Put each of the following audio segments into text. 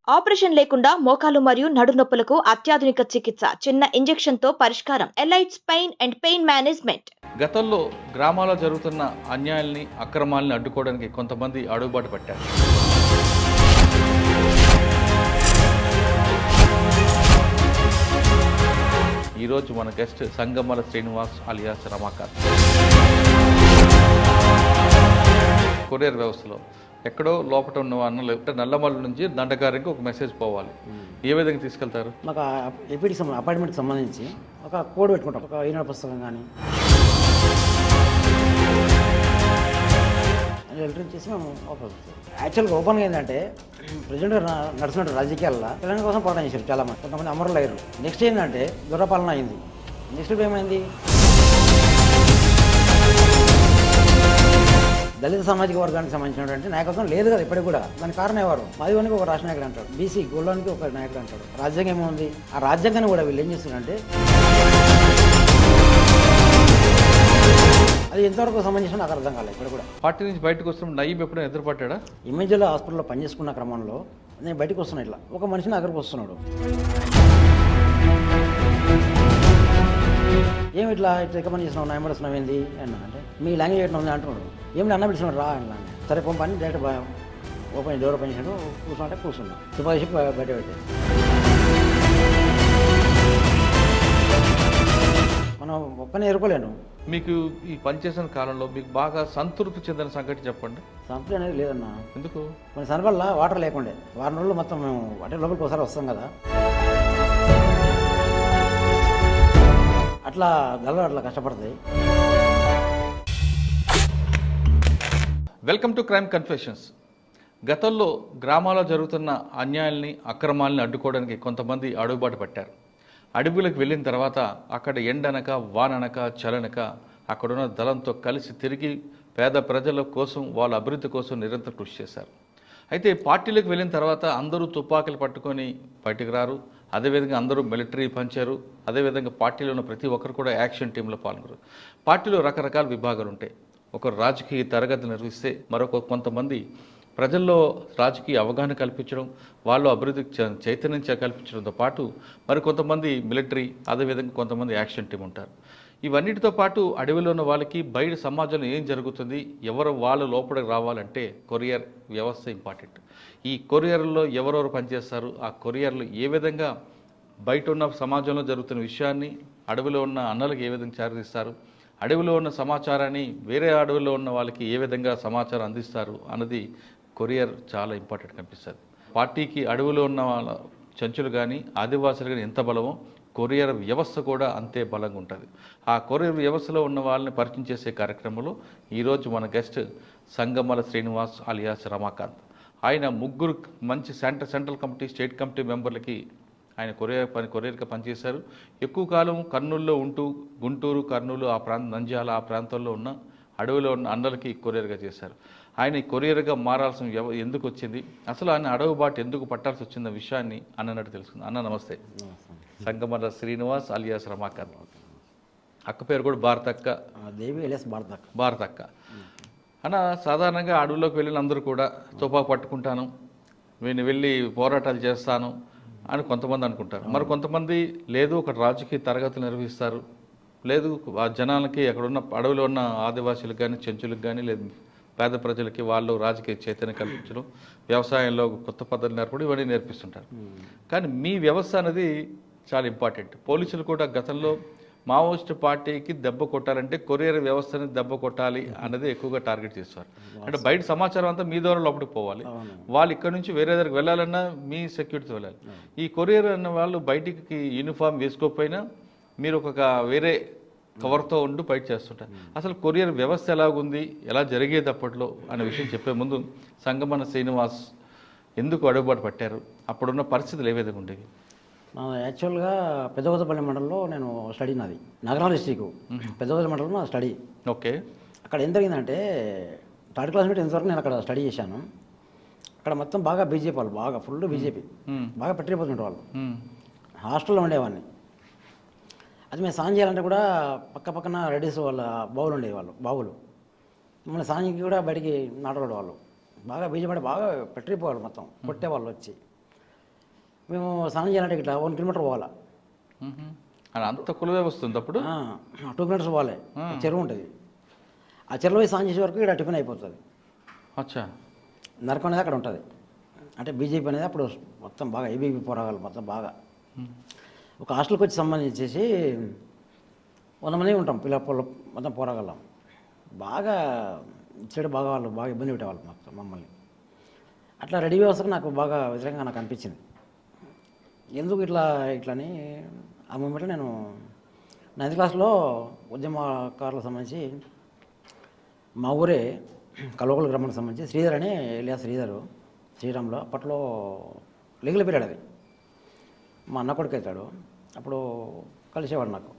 Operation లేకుండా మోకాలు మరియు నడునొప్పులకు అత్యాధునిక చికిత్స. చిన్న ఇంజెక్షన్ తో పరిష్కారం. Elites pain and pain management. గతంలో గ్రామాల్లో జరుగుతున్న అన్యాయాల్ని అక్రమాలని అడ్డుకోవడానికి కొంతమంది అడుగుబాటు పట్టారు. ఈరోజు మన guest Sangamala Srinivas alias Ramakant. Courier వ్యవస్థలో ఎక్కడో లోపల ఉన్న వాళ్ళు లేకపోతే నల్లమల్ల నుంచి దండకారికి ఒక మెసేజ్ పోవాలి. ఏ విధంగా తీసుకెళ్తారు? మాకు ఎపిడి అపార్ట్మెంట్కి సంబంధించి ఒక కోడ్ పెట్టుకుంటాం, ఒక ఈనాడు పుస్తకం కానీ లెటర్ ఇచ్చేసి మేము ఓపెన్. యాక్చువల్గా ఓపెన్గా ఏంటంటే ప్రజెంట్ నడుస్తున్న రాజకీయాల్లో తెలంగాణ కోసం పోరాటం చేశారు చాలామంది, కొంతమంది అమరులు అయ్యారు. నెక్స్ట్ ఏంటంటే దురపాలన అయింది. నెక్స్ట్ ఏమైంది, దళిత సామాజిక వర్గానికి సంబంధించినటువంటి నాయకత్వం లేదు కదా ఇప్పటికి కూడా. దానికి కారణం ఎవరు? మాదివానికి ఒక రాష్ట్ర నాయకుడు అంటాడు, బీసీ గోళ్ళానికి ఒక నాయకుడు అంటాడు. రాజ్యాంగం ఏముంది? ఆ రాజ్యాంగాన్ని కూడా వీళ్ళు ఏం చేస్తున్నారంటే అది ఎంతవరకు సంబంధించిన నాకు అర్థం కాలేదు. ఇప్పుడు కూడా పార్టీ నుంచి బయటకు వస్తున్న నయీం ఎప్పుడైనా ఎదురుపడ్డా? ఇమేజ్లో హాస్పిటల్లో పనిచేసుకున్న క్రమంలో నేను బయటకు వస్తున్నా, ఇట్లా ఒక మనిషిని దగ్గరకు వస్తున్నాడు, ఏమి ఇట్లా ఇట్లా ఎక్క పని చేస్తున్నావు, నా పడుతున్నావు ఏంది అన్నా అంటే మీ లాంగ్వేజ్ ఎట్లా ఉంది అంటున్నాడు. ఏమి అన్న పిలిచినాడు రా అన్నా. సరే పంపని డైరెక్ట్ ఓపెన్ డోర్ ఓపెన్ చేసాడు. కూర్చుంటే కూర్చున్నా, తుపాకి బయట పెట్టాడు. మనం ఒక్కనే ఎరుకోలేను. మీకు ఈ పనిచేసిన కాలంలో మీకు బాగా సంతృప్తి చెందిన సంగతి చెప్పండి. సంతృప్తి అనేది లేదన్నా. ఎందుకు? కొన్ని సందర్భాల్లో వాటర్ లేకుండే వారం రోజులు మొత్తం మేము వాటర్ లోపలికి ఒకసారి వస్తాం కదా, అట్లా దళాలు అట్లా కష్టపడతాయి. Welcome to crime confessions. గతంలో గ్రామాల్లో జరుగుతున్న అన్యాయాల్ని అక్రమాలని అడ్డుకోవడానికి కొంతమంది అడుగుబాటు పట్టారు. అడవులకు వెళ్ళిన తర్వాత అక్కడ ఎండనక వాననక చలనక అక్కడున్న దళంతో కలిసి తిరిగి పేద ప్రజల కోసం వాళ్ళ అభివృద్ధి కోసం నిరంతరం కృషి చేశారు. అయితే పార్టీలకు వెళ్ళిన తర్వాత అందరూ తుపాకులు పట్టుకొని బయటకు రారు. అదేవిధంగా అందరూ మిలిటరీ పంచారు. అదేవిధంగా పార్టీలో ఉన్న ప్రతి ఒక్కరు కూడా యాక్షన్ టీంలో పాల్గొన్నారు. పార్టీలో రకరకాల విభాగాలు ఉంటాయి. ఒకరు రాజకీయ తరగతి నిర్వహిస్తే మరొక కొంతమంది ప్రజల్లో రాజకీయ అవగాహన కల్పించడం, వాళ్ళు అభివృద్ధి చైతన్యం కల్పించడంతో పాటు మరి కొంతమంది మిలిటరీ, అదేవిధంగా కొంతమంది యాక్షన్ టీం ఉంటారు. ఇవన్నిటితో పాటు అడవిలో ఉన్న వాళ్ళకి బయట సమాజంలో ఏం జరుగుతుంది, ఎవరు వాళ్ళ లోపలికి రావాలంటే కొరియర్ వ్యవస్థ ఇంపార్టెంట్. ఈ కొరియర్లో ఎవరెవరు పనిచేస్తారు, ఆ కొరియర్లు ఏ విధంగా బయట ఉన్న సమాజంలో జరుగుతున్న విషయాన్ని అడవిలో ఉన్న అన్నలకు ఏ విధంగా చేరదీస్తారు, అడవిలో ఉన్న సమాచారాన్ని వేరే అడవిలో ఉన్న వాళ్ళకి ఏ విధంగా సమాచారం అందిస్తారు అన్నది కొరియర్ చాలా ఇంపార్టెంట్ కనిపిస్తుంది. పార్టీకి అడవిలో ఉన్న వాళ్ళ చెంచులు కానీ ఆదివాసులు కానీ ఎంత బలమో కొరియర్ వ్యవస్థ కూడా అంతే బలంగా ఉంటుంది. ఆ కొరియర్ వ్యవస్థలో ఉన్న వాళ్ళని పరిచయం చేసే కార్యక్రమంలో ఈరోజు మన గెస్ట్ సంగమల శ్రీనివాస్ అలియాస్ రమాకాంత్. ఆయన ముగ్గురు మంచి సెంట్రల్ కమిటీ, స్టేట్ కమిటీ మెంబర్లకి ఆయన కొరియర్గా పనిచేశారు. ఎక్కువ కాలం కర్నూలులో ఉంటూ గుంటూరు, కర్నూలు ఆ నంద్యాల ఆ ప్రాంతాల్లో ఉన్న అడవిలో ఉన్న అన్నలకి కొరియర్గా చేశారు. ఆయన కొరియర్గా మారాల్సిన ఎందుకు వచ్చింది, అసలు ఆయన అడవి బాట ఎందుకు పట్టాల్సి వచ్చింద విషయాన్ని అన్నట్టు తెలుసుకుంది. అన్న నమస్తే. సంగమల శ్రీనివాస్ అలియాస్ రమాకాంత్. అక్క పేరు కూడా భారతక్క, దేవి ఎలియాస్ భారతక్క. అన్న, సాధారణంగా అడవిలోకి వెళ్ళిన అందరూ కూడా తుపాకు పట్టుకుంటాను, నేను వెళ్ళి పోరాటాలు చేస్తాను అని కొంతమంది అనుకుంటారు. మరి కొంతమంది లేదు ఒక రాజకీయ తరగతులు నిర్వహిస్తారు, లేదు ఆ జనాలకి అక్కడున్న అడవిలో ఉన్న ఆదివాసులకు కానీ చెంచులకు కానీ లేదు పేద ప్రజలకి వాళ్ళు రాజకీయ చైతన్యం కల్పించడం, వ్యవసాయంలో కొత్త పద్ధతులు నేర్పడం ఇవన్నీ నేర్పిస్తుంటారు. కానీ మీ వ్యవస్థ అనేది చాలా ఇంపార్టెంట్. పోలీసులు కూడా గతంలో మావోయిస్ట్ పార్టీకి దెబ్బ కొట్టాలంటే కొరియర్ వ్యవస్థని దెబ్బ కొట్టాలి అన్నది ఎక్కువగా టార్గెట్ చేస్తారు. అంటే బయట సమాచారం అంతా మీ ద్వారా లోపలికి పోవాలి, వాళ్ళు ఇక్కడ నుంచి వేరే దగ్గరికి వెళ్ళాలన్నా మీ సెక్యూరిటీతో వెళ్ళాలి. ఈ కొరియర్ అన్న వాళ్ళు బయటికి యూనిఫామ్ వేసుకోకపోయినా మీరు ఒక వేరే కవర్తో ఉండి బయట చేస్తుంటారు. అసలు కొరియర్ వ్యవస్థ ఎలాగుంది, ఎలా జరిగేది అప్పట్లో అనే విషయం చెప్పే ముందు సంగమన శ్రీనివాస్ ఎందుకు అడుగుబాటు పట్టారు, అప్పుడున్న పరిస్థితులు ఏ విధంగా ఉండేవి? యాక్చువల్గా పెద్దగోదపల్లి మండలంలో నేను స్టడీ, నాది నగరాల డిస్టిక్ పెద్దగోదపల్లి మండలంలో నా స్టడీ. ఓకే. అక్కడ ఏం జరిగిందంటే థర్డ్ క్లాస్ నుండి 10th వరకు నేను అక్కడ స్టడీ చేశాను. అక్కడ మొత్తం బాగా బీజేపీ వాళ్ళు, బాగా ఫుల్ బీజేపీ, బాగా పెట్టిపోతుంటారు వాళ్ళు. హాస్టల్లో ఉండేవాడిని. అది మేము సాయం చేయాలంటే కూడా పక్కన రెడీస్ వాళ్ళ బావులు ఉండేవి, వాళ్ళు బావులు మమ్మల్ని సాయంకి కూడా బయటికి నాటవాడు వాళ్ళు. బాగా బీజేపీ బాగా పెట్టిపోవాలి, మొత్తం కొట్టేవాళ్ళు వచ్చి. మేము స్నానం చేయాలంటే ఇట్లా 1 కిలోమీటర్ పోవాలా, అది అంత కులవే వస్తుంది అప్పుడు. 2 కిలోమీటర్స్ పోవాలి. చెరువు ఉంటుంది, ఆ చెరువులో పోయి స్నానం చేసే వరకు ఇక్కడ టిఫిన్ అయిపోతుంది. అచ్చా. నరకం అనేది అక్కడ ఉంటుంది. అంటే బీజేపీ అనేది అప్పుడు మొత్తం బాగా ఏబీపీ పోరాగాలు మొత్తం బాగా ఒక హాస్టల్కి వచ్చి సంబంధించేసి 100 మంది ఉంటాం పిల్లలు మొత్తం పోరాగలం. బాగా ఇచ్చాడు, బాగా వాళ్ళు బాగా ఇబ్బంది పెట్టేవాళ్ళు మొత్తం మమ్మల్ని. అట్లా రెడీ వ్యవస్థకు నాకు బాగా వ్యతిరేకంగా నాకు అనిపించింది. ఎందుకు ఇట్లని ఆ మూమెంట్లో నేను 9th క్లాస్లో ఉద్యమకారులకు సంబంధించి మా ఊరే కల్వకుల గ్రామానికి సంబంధించి శ్రీధర్ అని ఎలియాస్ శ్రీరామ్లో అప్పట్లో లీగల్ పీరియడ్ అది. మా అన్న కొడుకు అవుతాడు, అప్పుడు కలిసేవాడు నాకు.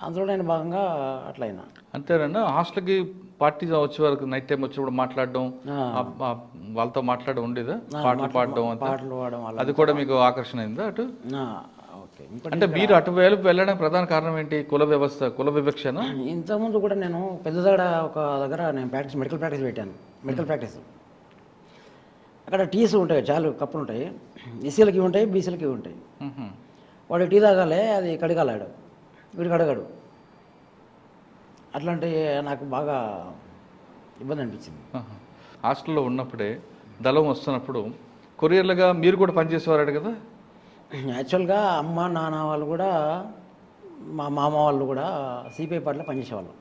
అందులో నేను భాగంగా అట్లా అయినా. అంతేనన్నా హాస్టల్కి పార్టీ వచ్చే వరకు నైట్ టైం వచ్చినప్పుడు మాట్లాడడం, వాళ్ళతో మాట్లాడడం ఉండేదా? పాటలు పాడడం, పాటలు పాడడం అది కూడా మీకు ఆకర్షణ అయిందా అటు? ఓకే. అంటే మీరు అటు వెళ్ళడానికి ప్రధాన కారణం ఏంటి? కుల వివక్షన? ఇంతకుముందు కూడా నేను పెద్దదాడ ఒక దగ్గర నేను మెడికల్ ప్రాక్టీస్ పెట్టాను. మెడికల్ ప్రాక్టీస్ అక్కడ టీస్ ఉంటాయి, చాలు కప్పులు ఉంటాయి. ఎస్సీలకి ఉంటాయి, బీసీలకి ఉంటాయి. వాడు టీ తాగాలి, అది కడగాలాడు, వీడికి అడగాడు. అట్లాంటి నాకు బాగా ఇబ్బంది అనిపించింది. హాస్టల్లో ఉన్నప్పుడే దళం వస్తున్నప్పుడు కొరియర్లుగా మీరు కూడా పనిచేసేవారు కదా? యాక్చువల్గా అమ్మ నాన్న వాళ్ళు కూడా, మా మామ వాళ్ళు కూడా సిపిఐ పార్టీలో పనిచేసేవాళ్ళు.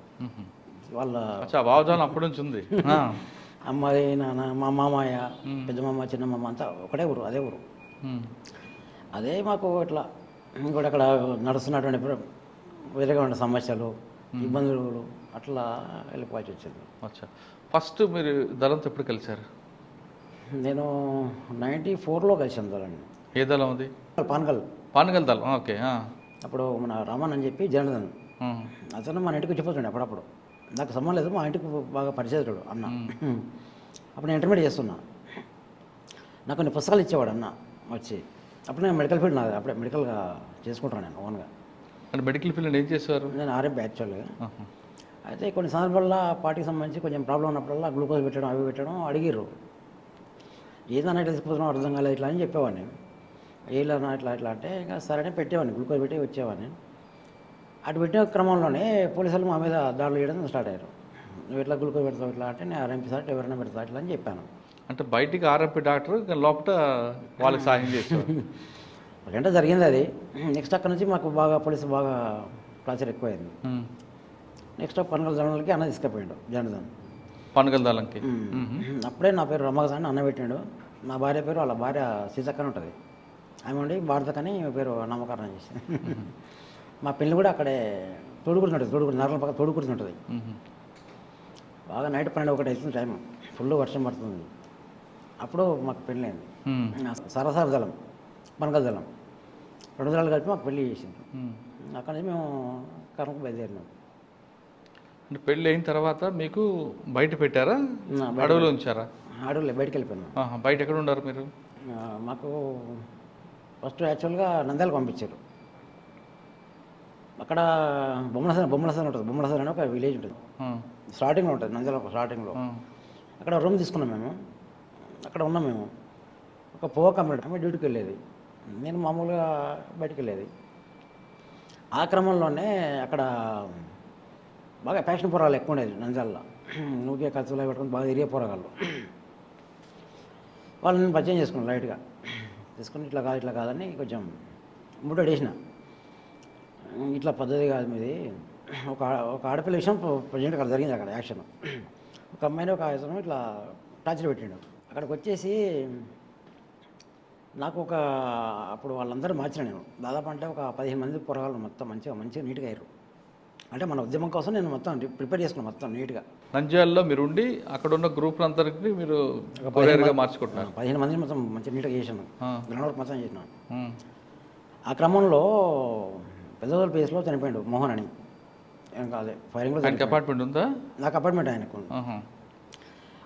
వాళ్ళ భావజాలం అప్పటి నుంచి ఉంది. అమ్మది నాన్న, మా మామయ్య, పెద్ద మామ, చిన్న మామ అంతా ఒకటే ఊరు, అదే ఊరు. అదే మాకు ఇట్లా ఇంకోటి అక్కడ నడుస్తున్నటువంటి వేరేగా ఉన్న సమస్యలు, ఇబ్బందులు అట్లా వెళ్ళిపోవాల్సి వచ్చింది. అచ్చా. ఫస్ట్ మీరు దళంతో ఎప్పుడు కలిశారు? నేను 94లో కలిసాను దళాన్ని. ఏ దళం అది? పానగల్ దళం. ఓకే. అప్పుడు మన రామన్ అని చెప్పి జనరల్ అతను మన ఇంటికి వచ్చిపోతుండే అప్పుడప్పుడు. నాకు సంబంధం లేదు, మా ఇంటికి బాగా పరిచయతుడు అన్న. అప్పుడు నేను ఇంటర్మీడియట్ చేస్తున్నా. నాకు కొన్ని పుస్తకాలు ఇచ్చేవాడు అన్న వచ్చి. అప్పుడు నేను మెడికల్ ఫీల్డ్ నాది, అప్పుడే మెడికల్గా చేసుకుంటాను నేను ఓన్గా. అంటే మెడికల్ ఫీల్డ్ ఏం చేసేవారు? నేను ఆర్ఎంపీ యాక్చువల్గా. అయితే కొన్ని సందర్భాల్లో పార్టీకి సంబంధించి కొంచెం ప్రాబ్లం ఉన్నప్పుడల్లా గ్లూకోజ్ పెట్టడం, అవి పెట్టడం అడిగిర్రు. ఏదన్నా తీసుకుపోతున్నాం అర్థం కాలేదు ఇట్లా అని చెప్పేవాడిని. ఏలన్నా ఇట్లా అంటే ఇంకా సరే పెట్టేవాడిని, గ్లూకోజ్ పెట్టి వచ్చేవాడిని. అటు పెట్టిన క్రమంలోనే పోలీసులు మా మీద దాడులు చేయడం స్టార్ట్ అయ్యారు. నువ్వు ఇట్లా గ్లూకోజ్ పెడతావు ఇట్లా అంటే, నేను ఆర్ఎంపీ సార్ ఎవరైనా పెడతా ఇట్లా అని చెప్పాను. అంటే బయటికి ఆర్ఎంపీ డాక్టర్, లోపల వాళ్ళకి సాయం చేస్తారు. అంటే జరిగింది అది. నెక్స్ట్ అక్కడ నుంచి మాకు బాగా పోలీసు బాగా టార్చర్ ఎక్కువైంది. నెక్స్ట్ పనగల దళంలోకి అన్న తీసుకుపోయాడు, జనదన్ పనగల దళంకి. అప్పుడే నా పేరు రమగస్ అని అన్న పెట్టాడు. నా భార్య పేరు వాళ్ళ భార్య సీతక్కని ఉంటుంది, ఆమె ఉండి భారతకని పేరు నామకరణం చేసింది. మా పెళ్ళి కూడా అక్కడే తోడుగురి నగరం పక్కన తోడుగురి ఉంటుంది. బాగా నైట్ 12-1 అవుతుంది టైం, ఫుల్ వర్షం పడుతుంది. అప్పుడు మాకు పెళ్ళి అయింది. సరసార దళం, పనగల దళం 2 దళాలు కలిపి మాకు పెళ్ళి చేసింది. అక్కడ నుంచి మేము కర్మకు బయలుదేరినాం. అంటే పెళ్ళి అయిన తర్వాత మీకు బయట పెట్టారా, అడవిలో ఉంచారా? అడవులే బయటకు వెళ్ళిపోయినాం. బయట ఎక్కడ ఉన్నారు మీరు? మాకు ఫస్ట్ యాక్చువల్గా నంద్యాలకు పంపించారు. అక్కడ బొమ్మలసన్ ఉంటుంది, బొమ్మలసన్ అని ఒక విలేజ్ ఉంటుంది, స్టార్టింగ్లో ఉంటుంది నంద్యాల స్టార్టింగ్లో. అక్కడ రూమ్ తీసుకున్నాం మేము, అక్కడ ఉన్నాం మేము. ఒక కంప్లీట్ ఆమె డ్యూటీకి వెళ్ళేది, నేను మామూలుగా బయటికి వెళ్ళేది. ఆ క్రమంలోనే అక్కడ బాగా ఫ్యాషన్ పోరాగాలు ఎక్కువ ఉండేది నంద్యాలలో. నువ్వుకే ఖర్చులో పెట్టుకుని బాగా తిరిగే పోరాగాళ్ళు. వాళ్ళని నేను పరిచయం చేసుకున్నాను లైట్గా తీసుకుని, ఇట్లా కాదని కొంచెం ముట్టడి వేసిన. ఇట్లా పద్ధతి కాదు మీది. ఒక ఆడపిల్ల విషయం ప్రజెంట్ అక్కడ జరిగింది. అక్కడ యాక్షన్ ఒక అమ్మాయిని ఒక ఆయన ఇట్లా టార్చర్ పెట్టిండు. అక్కడికి వచ్చేసి నాకు అప్పుడు వాళ్ళందరూ మార్చిన నేను దాదాపు అంటే ఒక 15 మంది పోరాగాళ్ళు మొత్తం మంచిగా నీట్గా అయ్యారు. అంటే మన ఉద్యమం కోసం నేను మొత్తం ప్రిపేర్ చేసుకున్నాను మొత్తం నీట్గా. నంద్యాలలో మీరు ఉండి అక్కడ ఉన్న గ్రూప్ అందరికి మీరు మార్చుకుంటున్నారు. 15 మందిని మొత్తం మంచిగా నీట్గా చేశాను, గ్రౌండ్ మొత్తం చేసినాను. ఆ క్రమంలో పెద్దవాళ్ళ ప్లేస్లో చనిపోయాడు మోహన్ అని. ఇంకా అదే ఫైరింగ్లో అపార్ట్మెంట్ ఉందా? నాకు అపార్ట్మెంట్ ఆయనకు.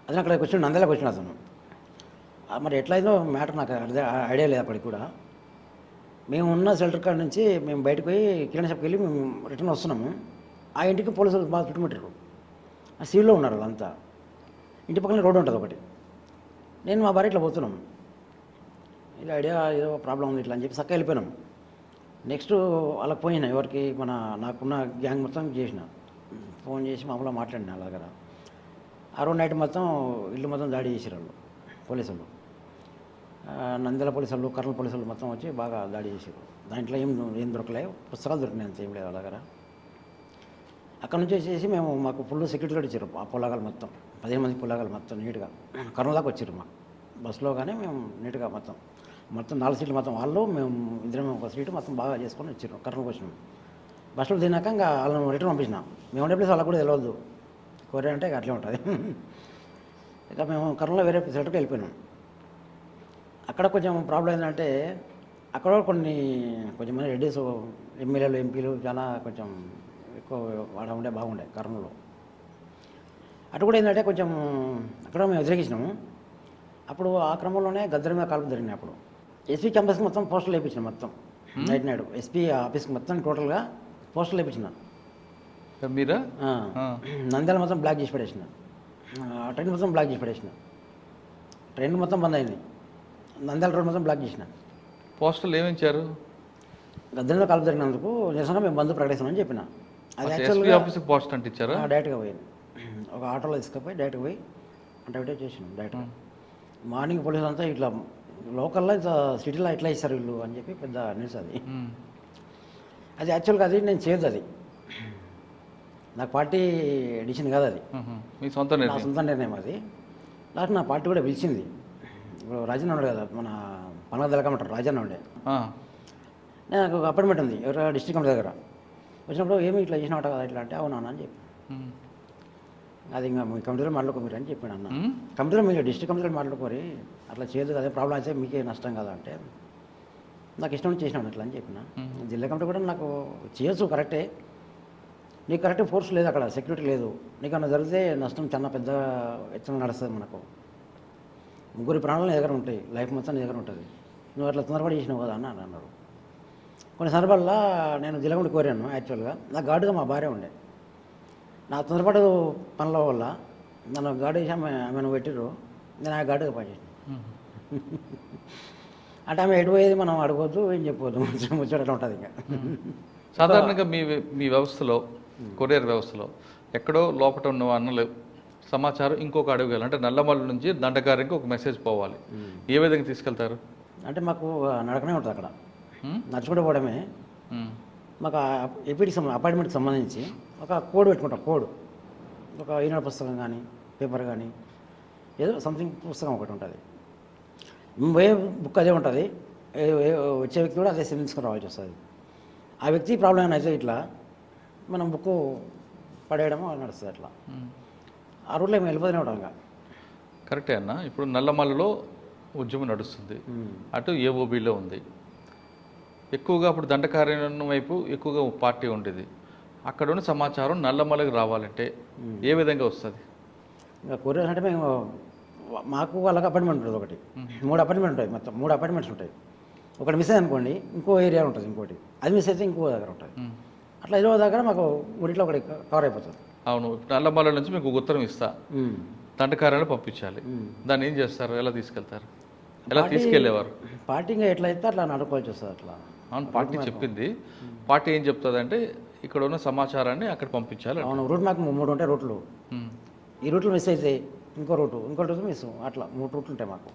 అతను అక్కడికి వచ్చిన నంద్యాలకు వచ్చిన అతను. మరి ఎట్లయితే మ్యాటర్ నాకు ఐడియా లేదు అప్పటికి కూడా. మేము ఉన్న షెల్టర్ కాడ నుంచి మేము బయటకు పోయి కిరాణా షాప్కి వెళ్ళి మేము రిటర్న్ వస్తున్నాము. ఆ ఇంటికి పోలీసులు బాగా చుట్టుముట్టారు. ఆ సీల్లో ఉన్నారు వాళ్ళంతా. ఇంటి పక్కన రోడ్డు ఉంటుంది ఒకటి. నేను మా భార్య ఇట్లా పోతున్నాము. ఇలా ఐడియా ఏదో ప్రాబ్లం ఉంది ఇట్లా అని చెప్పి చక్కగా వెళ్ళిపోయినాం. నెక్స్ట్ వాళ్ళకి పోయినా ఎవరికి నాకున్న గ్యాంగ్ మొత్తం చేసిన ఫోన్ చేసి మామూలుగా మాట్లాడిన వాళ్ళ దగ్గర. ఆ రోజు నైట్ మొత్తం ఇల్లు మొత్తం దాడి చేసారు వాళ్ళు పోలీసు వాళ్ళు. నంద్యాల పోలీసు వాళ్ళు, కర్నూలు పోలీసు వాళ్ళు మొత్తం వచ్చి బాగా దాడి చేసారు. దాంట్లో ఏం దొరకలేదు, పుస్తకాలు దొరికినాయి అంత ఏం లేదు వాళ్ళ దగ్గర. అక్కడ నుంచి వచ్చేసి మాకు ఫుల్ సెక్యూరిటీ కూడా ఇచ్చారు. ఆ పొలాగాలు మొత్తం 15 మంది పొలాగాలు మొత్తం నీట్గా కర్నూలు దాకా వచ్చారు మాకు బస్సులో. కానీ మేము నీట్గా మొత్తం 4 సీట్లు మొత్తం వాళ్ళు మేము ఇద్దరం ఒక సీటు మొత్తం బాగా చేసుకొని వచ్చారు. కర్నూలుకి వచ్చినాం. బస్సులో తిన్నాక ఇంకా వాళ్ళని రిటర్న్ పంపించినాం. మేము ఉండే ప్లేస్ వాళ్ళకి కూడా తెలియదు. కోరియా అంటే అట్లే ఉంటుంది. ఇక మేము కర్నూలులో వేరే సెట్కి వెళ్ళిపోయినాం. అక్కడ కొంచెం ప్రాబ్లం ఏంటంటే అక్కడ కొంచెం మంది రెడ్డిస్ ఎమ్మెల్యేలు, ఎంపీలు చాలా కొంచెం ఎక్కువ ఉండే బాగుండే కర్నూలులో. అటు కూడా ఏంటంటే కొంచెం అక్కడ మేము వ్యతిరేకించినాము. అప్పుడు ఆ క్రమంలోనే గద్దరి మీద కాల్పులు జరిగినాయి. అప్పుడు ఎస్పీ క్యాంపస్కి మొత్తం పోస్టర్లు వేయించినాం. మొత్తం నైట్ ఎస్పీ ఆఫీస్కి మొత్తం టోటల్గా పోస్టర్లు వేయించిన. మీరా? నంద్యాల మొత్తం బ్లాక్ చేసి పడేసిన. ట్రైన్ మొత్తం బ్లాక్ చేసి పడేసిన. ట్రైన్ మొత్తం బంద్ అయింది. నంద్యాల రోడ్ మొత్తం బ్లాక్ చేసిన. పోస్టర్లు ఏమించారు? గద్దరిలో కాల్పు జరిగినందుకు నిరసన మేము బంద్ ప్రకటిస్తామని చెప్పిన. అది యాక్చువల్గా ఆఫీస్కి పోస్టర్ అంటే ఇచ్చారా? డైరెక్ట్గా పోయింది. ఒక ఆటోలో తీసుకుపోయి డైరెక్ట్గా పోయి అంటే చేసినాం డైరెక్ట్గా. మార్నింగ్ పోలీసులు అంతా ఇట్లా లోకల్లో ఇంత సిటీలో ఎట్లా ఇస్తారు వీళ్ళు అని చెప్పి పెద్ద న్యూస్ అది. అది యాక్చువల్గా అది నేను చేయదు. అది నాకు పార్టీ డిసిషన్ కాదు. అది మీ సొంత నా సొంత నిర్ణయం. అది లాస్ట్ నా పార్టీ కూడా పిలిచింది. ఇప్పుడు రాజన్న ఉండే కదా, మన పనగ తెలకమంటారు రాజన్న ఉండే. నాకు ఒక అపాయింట్మెంట్ ఉంది ఎవరు డిస్ట్రిక్ట్ కమిటీ దగ్గర. వచ్చినప్పుడు ఏమి ఇట్లా చేసినట్టు కదా ఇట్లా అంటే అవునా అని చెప్పి, అది ఇంకా మీ కమిటీలో మాట్లాడుకోమని అని చెప్పాను అన్న. కమిటీలో మీరు డిస్ట్రిక్ట్ కమిటీలో మాట్లాడుకోరి, అట్లా చేయదు కదా, ప్రాబ్లం అయితే మీకే నష్టం కదా అంటే నాకు ఇష్టం చేసినాను అట్లా అని చెప్పిన. జిల్లా కమిటీ కూడా నాకు చేయొచ్చు కరెక్టే, నీకు కరెక్ట్ ఫోర్స్ లేదు అక్కడ, సెక్యూరిటీ లేదు, నీకు అన్న జరిగితే నష్టం చాలా పెద్ద ఎత్తున నడుస్తుంది. మనకు ముగ్గురి ప్రాణాలు నీ దగ్గర ఉంటాయి, లైఫ్ మొత్తం నీ దగ్గర ఉంటుంది, నువ్వు అట్లా తొందరపడి చేసినావు కదా అని అన్నారు. కొన్ని సందర్భాల్లో నేను జిల్లా కమిటీ కోరాను. యాక్చువల్గా నాకు గార్డుగా మా భార్య ఉండే. నా తొందరపాటు పనుల వల్ల నన్ను గార్డు వేసి ఆమెను పెట్టిర్రు, నేను ఆ గార్డుగా పనిచేసాను. అంటే ఆమె ఎటు పోయేది మనం అడగవద్దు, ఏం చెప్పవద్దు, ముచ్చట ఉంటుంది. ఇంకా సాధారణంగా మీ వ్యవస్థలో, కొరియర్ వ్యవస్థలో ఎక్కడో లోపల ఉన్న అన్నలు సమాచారం ఇంకొక అడుగు అంటే నల్లమల్లి నుంచి దండకారికి ఒక మెసేజ్ పోవాలి, ఏ విధంగా తీసుకెళ్తారు? అంటే మాకు నడకనే ఉంటుంది అక్కడ, నడుచుకుంటూ పోవడమే. మాకు ఏపీటీకి అపాయింట్మెంట్కి సంబంధించి ఒక కోడ్ పెట్టుకుంటాం. కోడ్ ఒక ఈనాడు పుస్తకం కానీ పేపర్ కానీ ఏదో సంథింగ్ పుస్తకం ఒకటి ఉంటుంది. పోయే బుక్ అదే ఉంటుంది, వచ్చే వ్యక్తి కూడా అదే సిమ్ తీసుకుని రావాల్సి వస్తుంది. ఆ వ్యక్తి ప్రాబ్లం ఏమైనా అయితే ఇట్లా మనం బుక్ పడేయడము నడుస్తుంది. అట్లా ఆ రూట్లో మేము వెళ్ళిపోతూనే ఉంటాం. ఇంకా కరెక్టే అన్న. ఇప్పుడు నల్లమల్లిలో ఉద్యమం నడుస్తుంది, అటు ఏఓబీలో ఉంది, ఎక్కువగా అప్పుడు దండకారణ్యం వైపు ఎక్కువగా పార్టీ ఉండేది. అక్కడ ఉన్న సమాచారం నల్లమల్లికి రావాలంటే ఏ విధంగా వస్తుంది? ఇంకా కొరియర్ అంటే మేము మాకు వాళ్ళకి అపాయింట్మెంట్ ఉంటుంది. ఒకటి 3 అపాయింట్మెంట్ ఉంటాయి, మొత్తం 3 అపాయింట్మెంట్స్ ఉంటాయి. ఒకటి మిస్ అయ్యి అనుకోండి, ఇంకో ఏరియా ఉంటుంది, ఇంకోటి అది మిస్ అయితే ఇంకో దగ్గర ఉంటుంది. అట్లా 20 దగ్గర మాకు ఊరిలో ఒకటి కవర్ అయిపోతుంది. అవును. నల్లమల్ల నుంచి మీకు ఉత్తరం ఇస్తా, దండకార్యాలు పంపించాలి, దాన్ని ఏం చేస్తారు, ఎలా తీసుకెళ్తారు, ఎలా తీసుకెళ్లేవారు? పార్టీ ఇంకా ఎట్లా అయితే అట్లా నడుకోవాల్సి వస్తుంది. అట్లా అవును, పార్టీ చెప్పింది. పార్టీ ఏం చెప్తుంది అంటే ఇక్కడ ఉన్న సమాచారాన్ని అక్కడ పంపించాలి. అవును, రూట్ మాకు 3 ఉంటాయి రూట్లు. ఈ రూట్లు మిస్ అయితే ఇంకో రూటు మిస్, అట్లా 3 రూట్లు ఉంటాయి మాకు.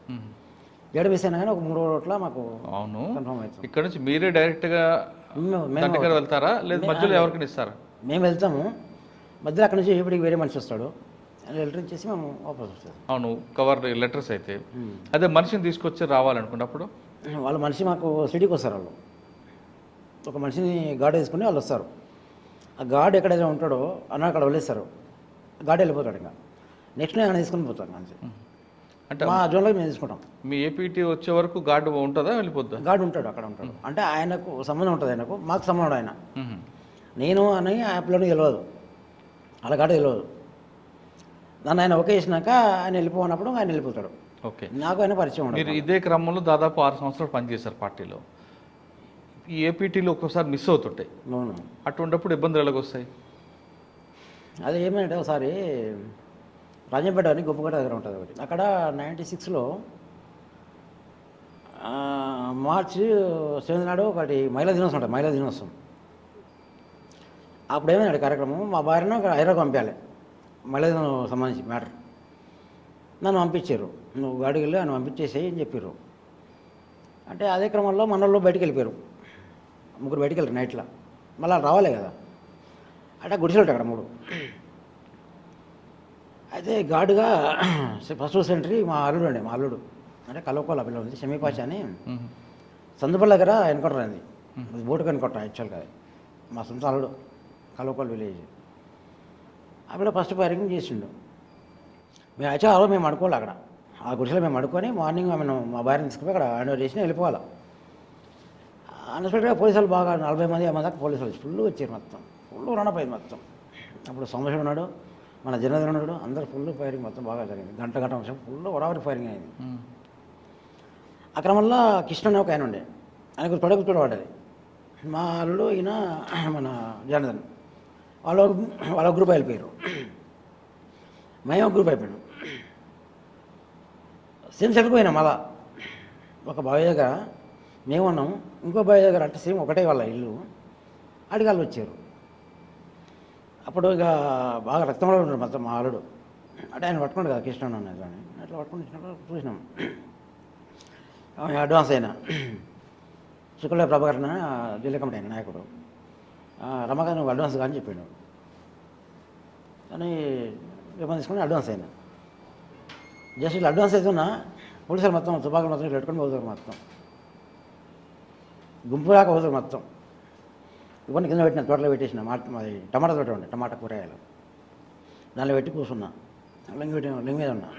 7 మిస్ అయినా కానీ ఒక 3 రూట్ల మాకు. అవును, కన్ఫర్మ్ అవుతుంది. ఇక్కడ నుంచి మీరే డైరెక్ట్గా దండకారు వెళ్తారా, లేదు మధ్యలో ఎవరికైనా ఇస్తారా? మేము వెళ్తాము, మధ్యలో అక్కడ నుంచి ఇప్పటికి వేరే మనిషి వస్తాడు, లెటర్ ఇచ్చేసి మేము వాపస్ వస్తుంది. అవును, కవర్ లెటర్స్ అయితే. అదే మనిషిని తీసుకొచ్చి రావాలనుకున్నప్పుడు వాళ్ళు మనిషి మాకు సిటీకి వస్తారు. వాళ్ళు ఒక మనిషిని గార్డ్ వేసుకుని వాళ్ళు వస్తారు. ఆ గార్డ్ ఎక్కడైతే ఉంటాడో అన్న అక్కడ వదిలేస్తారు, గార్డ్ వెళ్ళిపోతాడు. ఇంకా నెక్స్ట్ నేను తీసుకుని పోతాను మంచి. అంటే మా జోన్లో మేము తీసుకుంటాం. మీ ఏపీటీ వచ్చే వరకు గార్డు ఉంటుందా, వెళ్ళిపోద్దా? గార్డు ఉంటాడు, అక్కడ ఉంటాడు. అంటే ఆయనకు సంబంధం ఉంటుంది, ఆయనకు మాకు సంబంధం. ఆయన నేను అని యాప్లోనే తెలియదు, అలా గార్డు తెలియదు. నన్ను ఆయన ఓకే చేసినాక ఆయన వెళ్ళిపోయినప్పుడు ఆయన వెళ్ళిపోతాడు. ఓకే, నాకు ఆయన పరిచయం ఉండదు. మీరు ఇదే క్రమంలో దాదాపు 6 సంవత్సరాలు పనిచేశారు పార్టీలో. ఈ ఏపీటీలో ఒక్కోసారి మిస్ అవుతుంటాయి. అవును, అటువంటిప్పుడు ఇబ్బందులు ఎలాగొస్తాయి? అది ఏమంటే ఒకసారి రాజంపేట అని గొప్పగడ్డ దగ్గర ఉంటుంది ఒకటి, అక్కడ 96లో మార్చి 7 నాడు ఒకటి మహిళా దినోత్సవం ఉంటుంది, మహిళా దినోత్సవం. అప్పుడు ఏమైందండి కార్యక్రమం, మా భార్యను అక్కడ హైదరాబాద్ పంపించాలి, మహిళా దినం సంబంధించి మ్యాటర్. నన్ను పంపించారు, నువ్వు గాడికి వెళ్ళి నన్ను పంపించేసేయి అని చెప్పారు. అంటే అదే క్రమంలో మనల్లో బయటికి వెళ్ళిపోయారు, ముగ్గురు బయటికి వెళ్ళారు నైట్లో. మళ్ళీ రావాలే కదా, అంటే గుడిసెలు ఉంటాయి అక్కడ 3. అయితే గాడుగా ఫస్ట్ సెంటరీ మా అల్లుడు అండి, మా అల్లుడు అంటే కలవకోల పిల్లలు ఉంది, షమీపాష అని సందుపల్లి దగ్గర ఎన్కౌంటర్ అయింది. బోటుకు ఎన్కౌంటర్ యాక్చువల్గా, మా సొంత అల్లుడు, కలవకోల విలేజ్. అప్పుడు ఫస్ట్ ఫైరింగ్ చేసిండు. మేము యాక్చువల్ ఆ రోజు మేము అడుకోవాలి అక్కడ, ఆ గుడిసెలో మేము అడుకొని మార్నింగ్ మేము మా భార్యను తీసుకుపోయి అక్కడ హ్యాండ్ ఓవర్ చేసి వెళ్ళిపోవాలి. అన్ఎక్స్పెక్టెడ్గా పోలీసులు బాగా 40 మంది 50 దాకా పోలీసులు ఫుల్ వచ్చారు, మొత్తం ఫుల్ రన్ అయింది మొత్తం. అప్పుడు సోమేశ్వరుడు ఉన్నాడు, మన జనరల్ ఉన్నాడు, అందరూ ఫుల్ ఫైరింగ్ మొత్తం బాగా జరిగింది. గంట నిమిషం ఫుల్ వరావరి ఫైరింగ్ అయింది. ఆ క్రమంలో కృష్ణ అనే ఒక ఆయన ఉండే, ఆయనకు తొడకు పడ్డది. మా అల్లుడు ఈయన మన జనరల్ వాళ్ళ గ్రూప్ వెళ్ళిపోయారు, మేము ఒక గ్రూప్ అయిపోయాను. సేమ్ సెట్కి పోయినాం. మళ్ళా ఒక బావి దగ్గర మేము ఉన్నాం, ఇంకో బావి దగ్గర అంటే సేమ్ ఒకటే వాళ్ళ ఇల్లు, అడిగాళ్ళు వచ్చారు. అప్పుడు ఇక బాగా రక్తంలో ఉన్నాడు మొత్తం మా అల్లుడు. అంటే ఆయన పట్టుకోండి కదా కృష్ణ అన్నది కానీ, అట్లా పట్టుకుని చూసినాం. అడ్వాన్స్ అయినా శుక్ల ప్రభాకరణ జిల్లా కమిటీ అయిన నాయకుడు, రమగారు నువ్వు అడ్వాన్స్ కానీ చెప్పాడు. కానీ ఏమని తీసుకుని అడ్వాన్స్ అయినా జస్ట్ ఇట్లా అడ్వాన్స్ అవుతున్నా పోలీసులు మొత్తం తుపాకులు మొత్తం పెట్టుకొని పోతారు, మొత్తం గుంపు దాకా పోతారు మొత్తం. ఇవన్నీ కింద పెట్టిన తోటలో పెట్టేసిన మాది టమాటా తోట ఉండే, టమాటా కూరగాయలు దానిలో పెట్టి కూర్చున్నా, లింగ్ మీద ఉన్నా.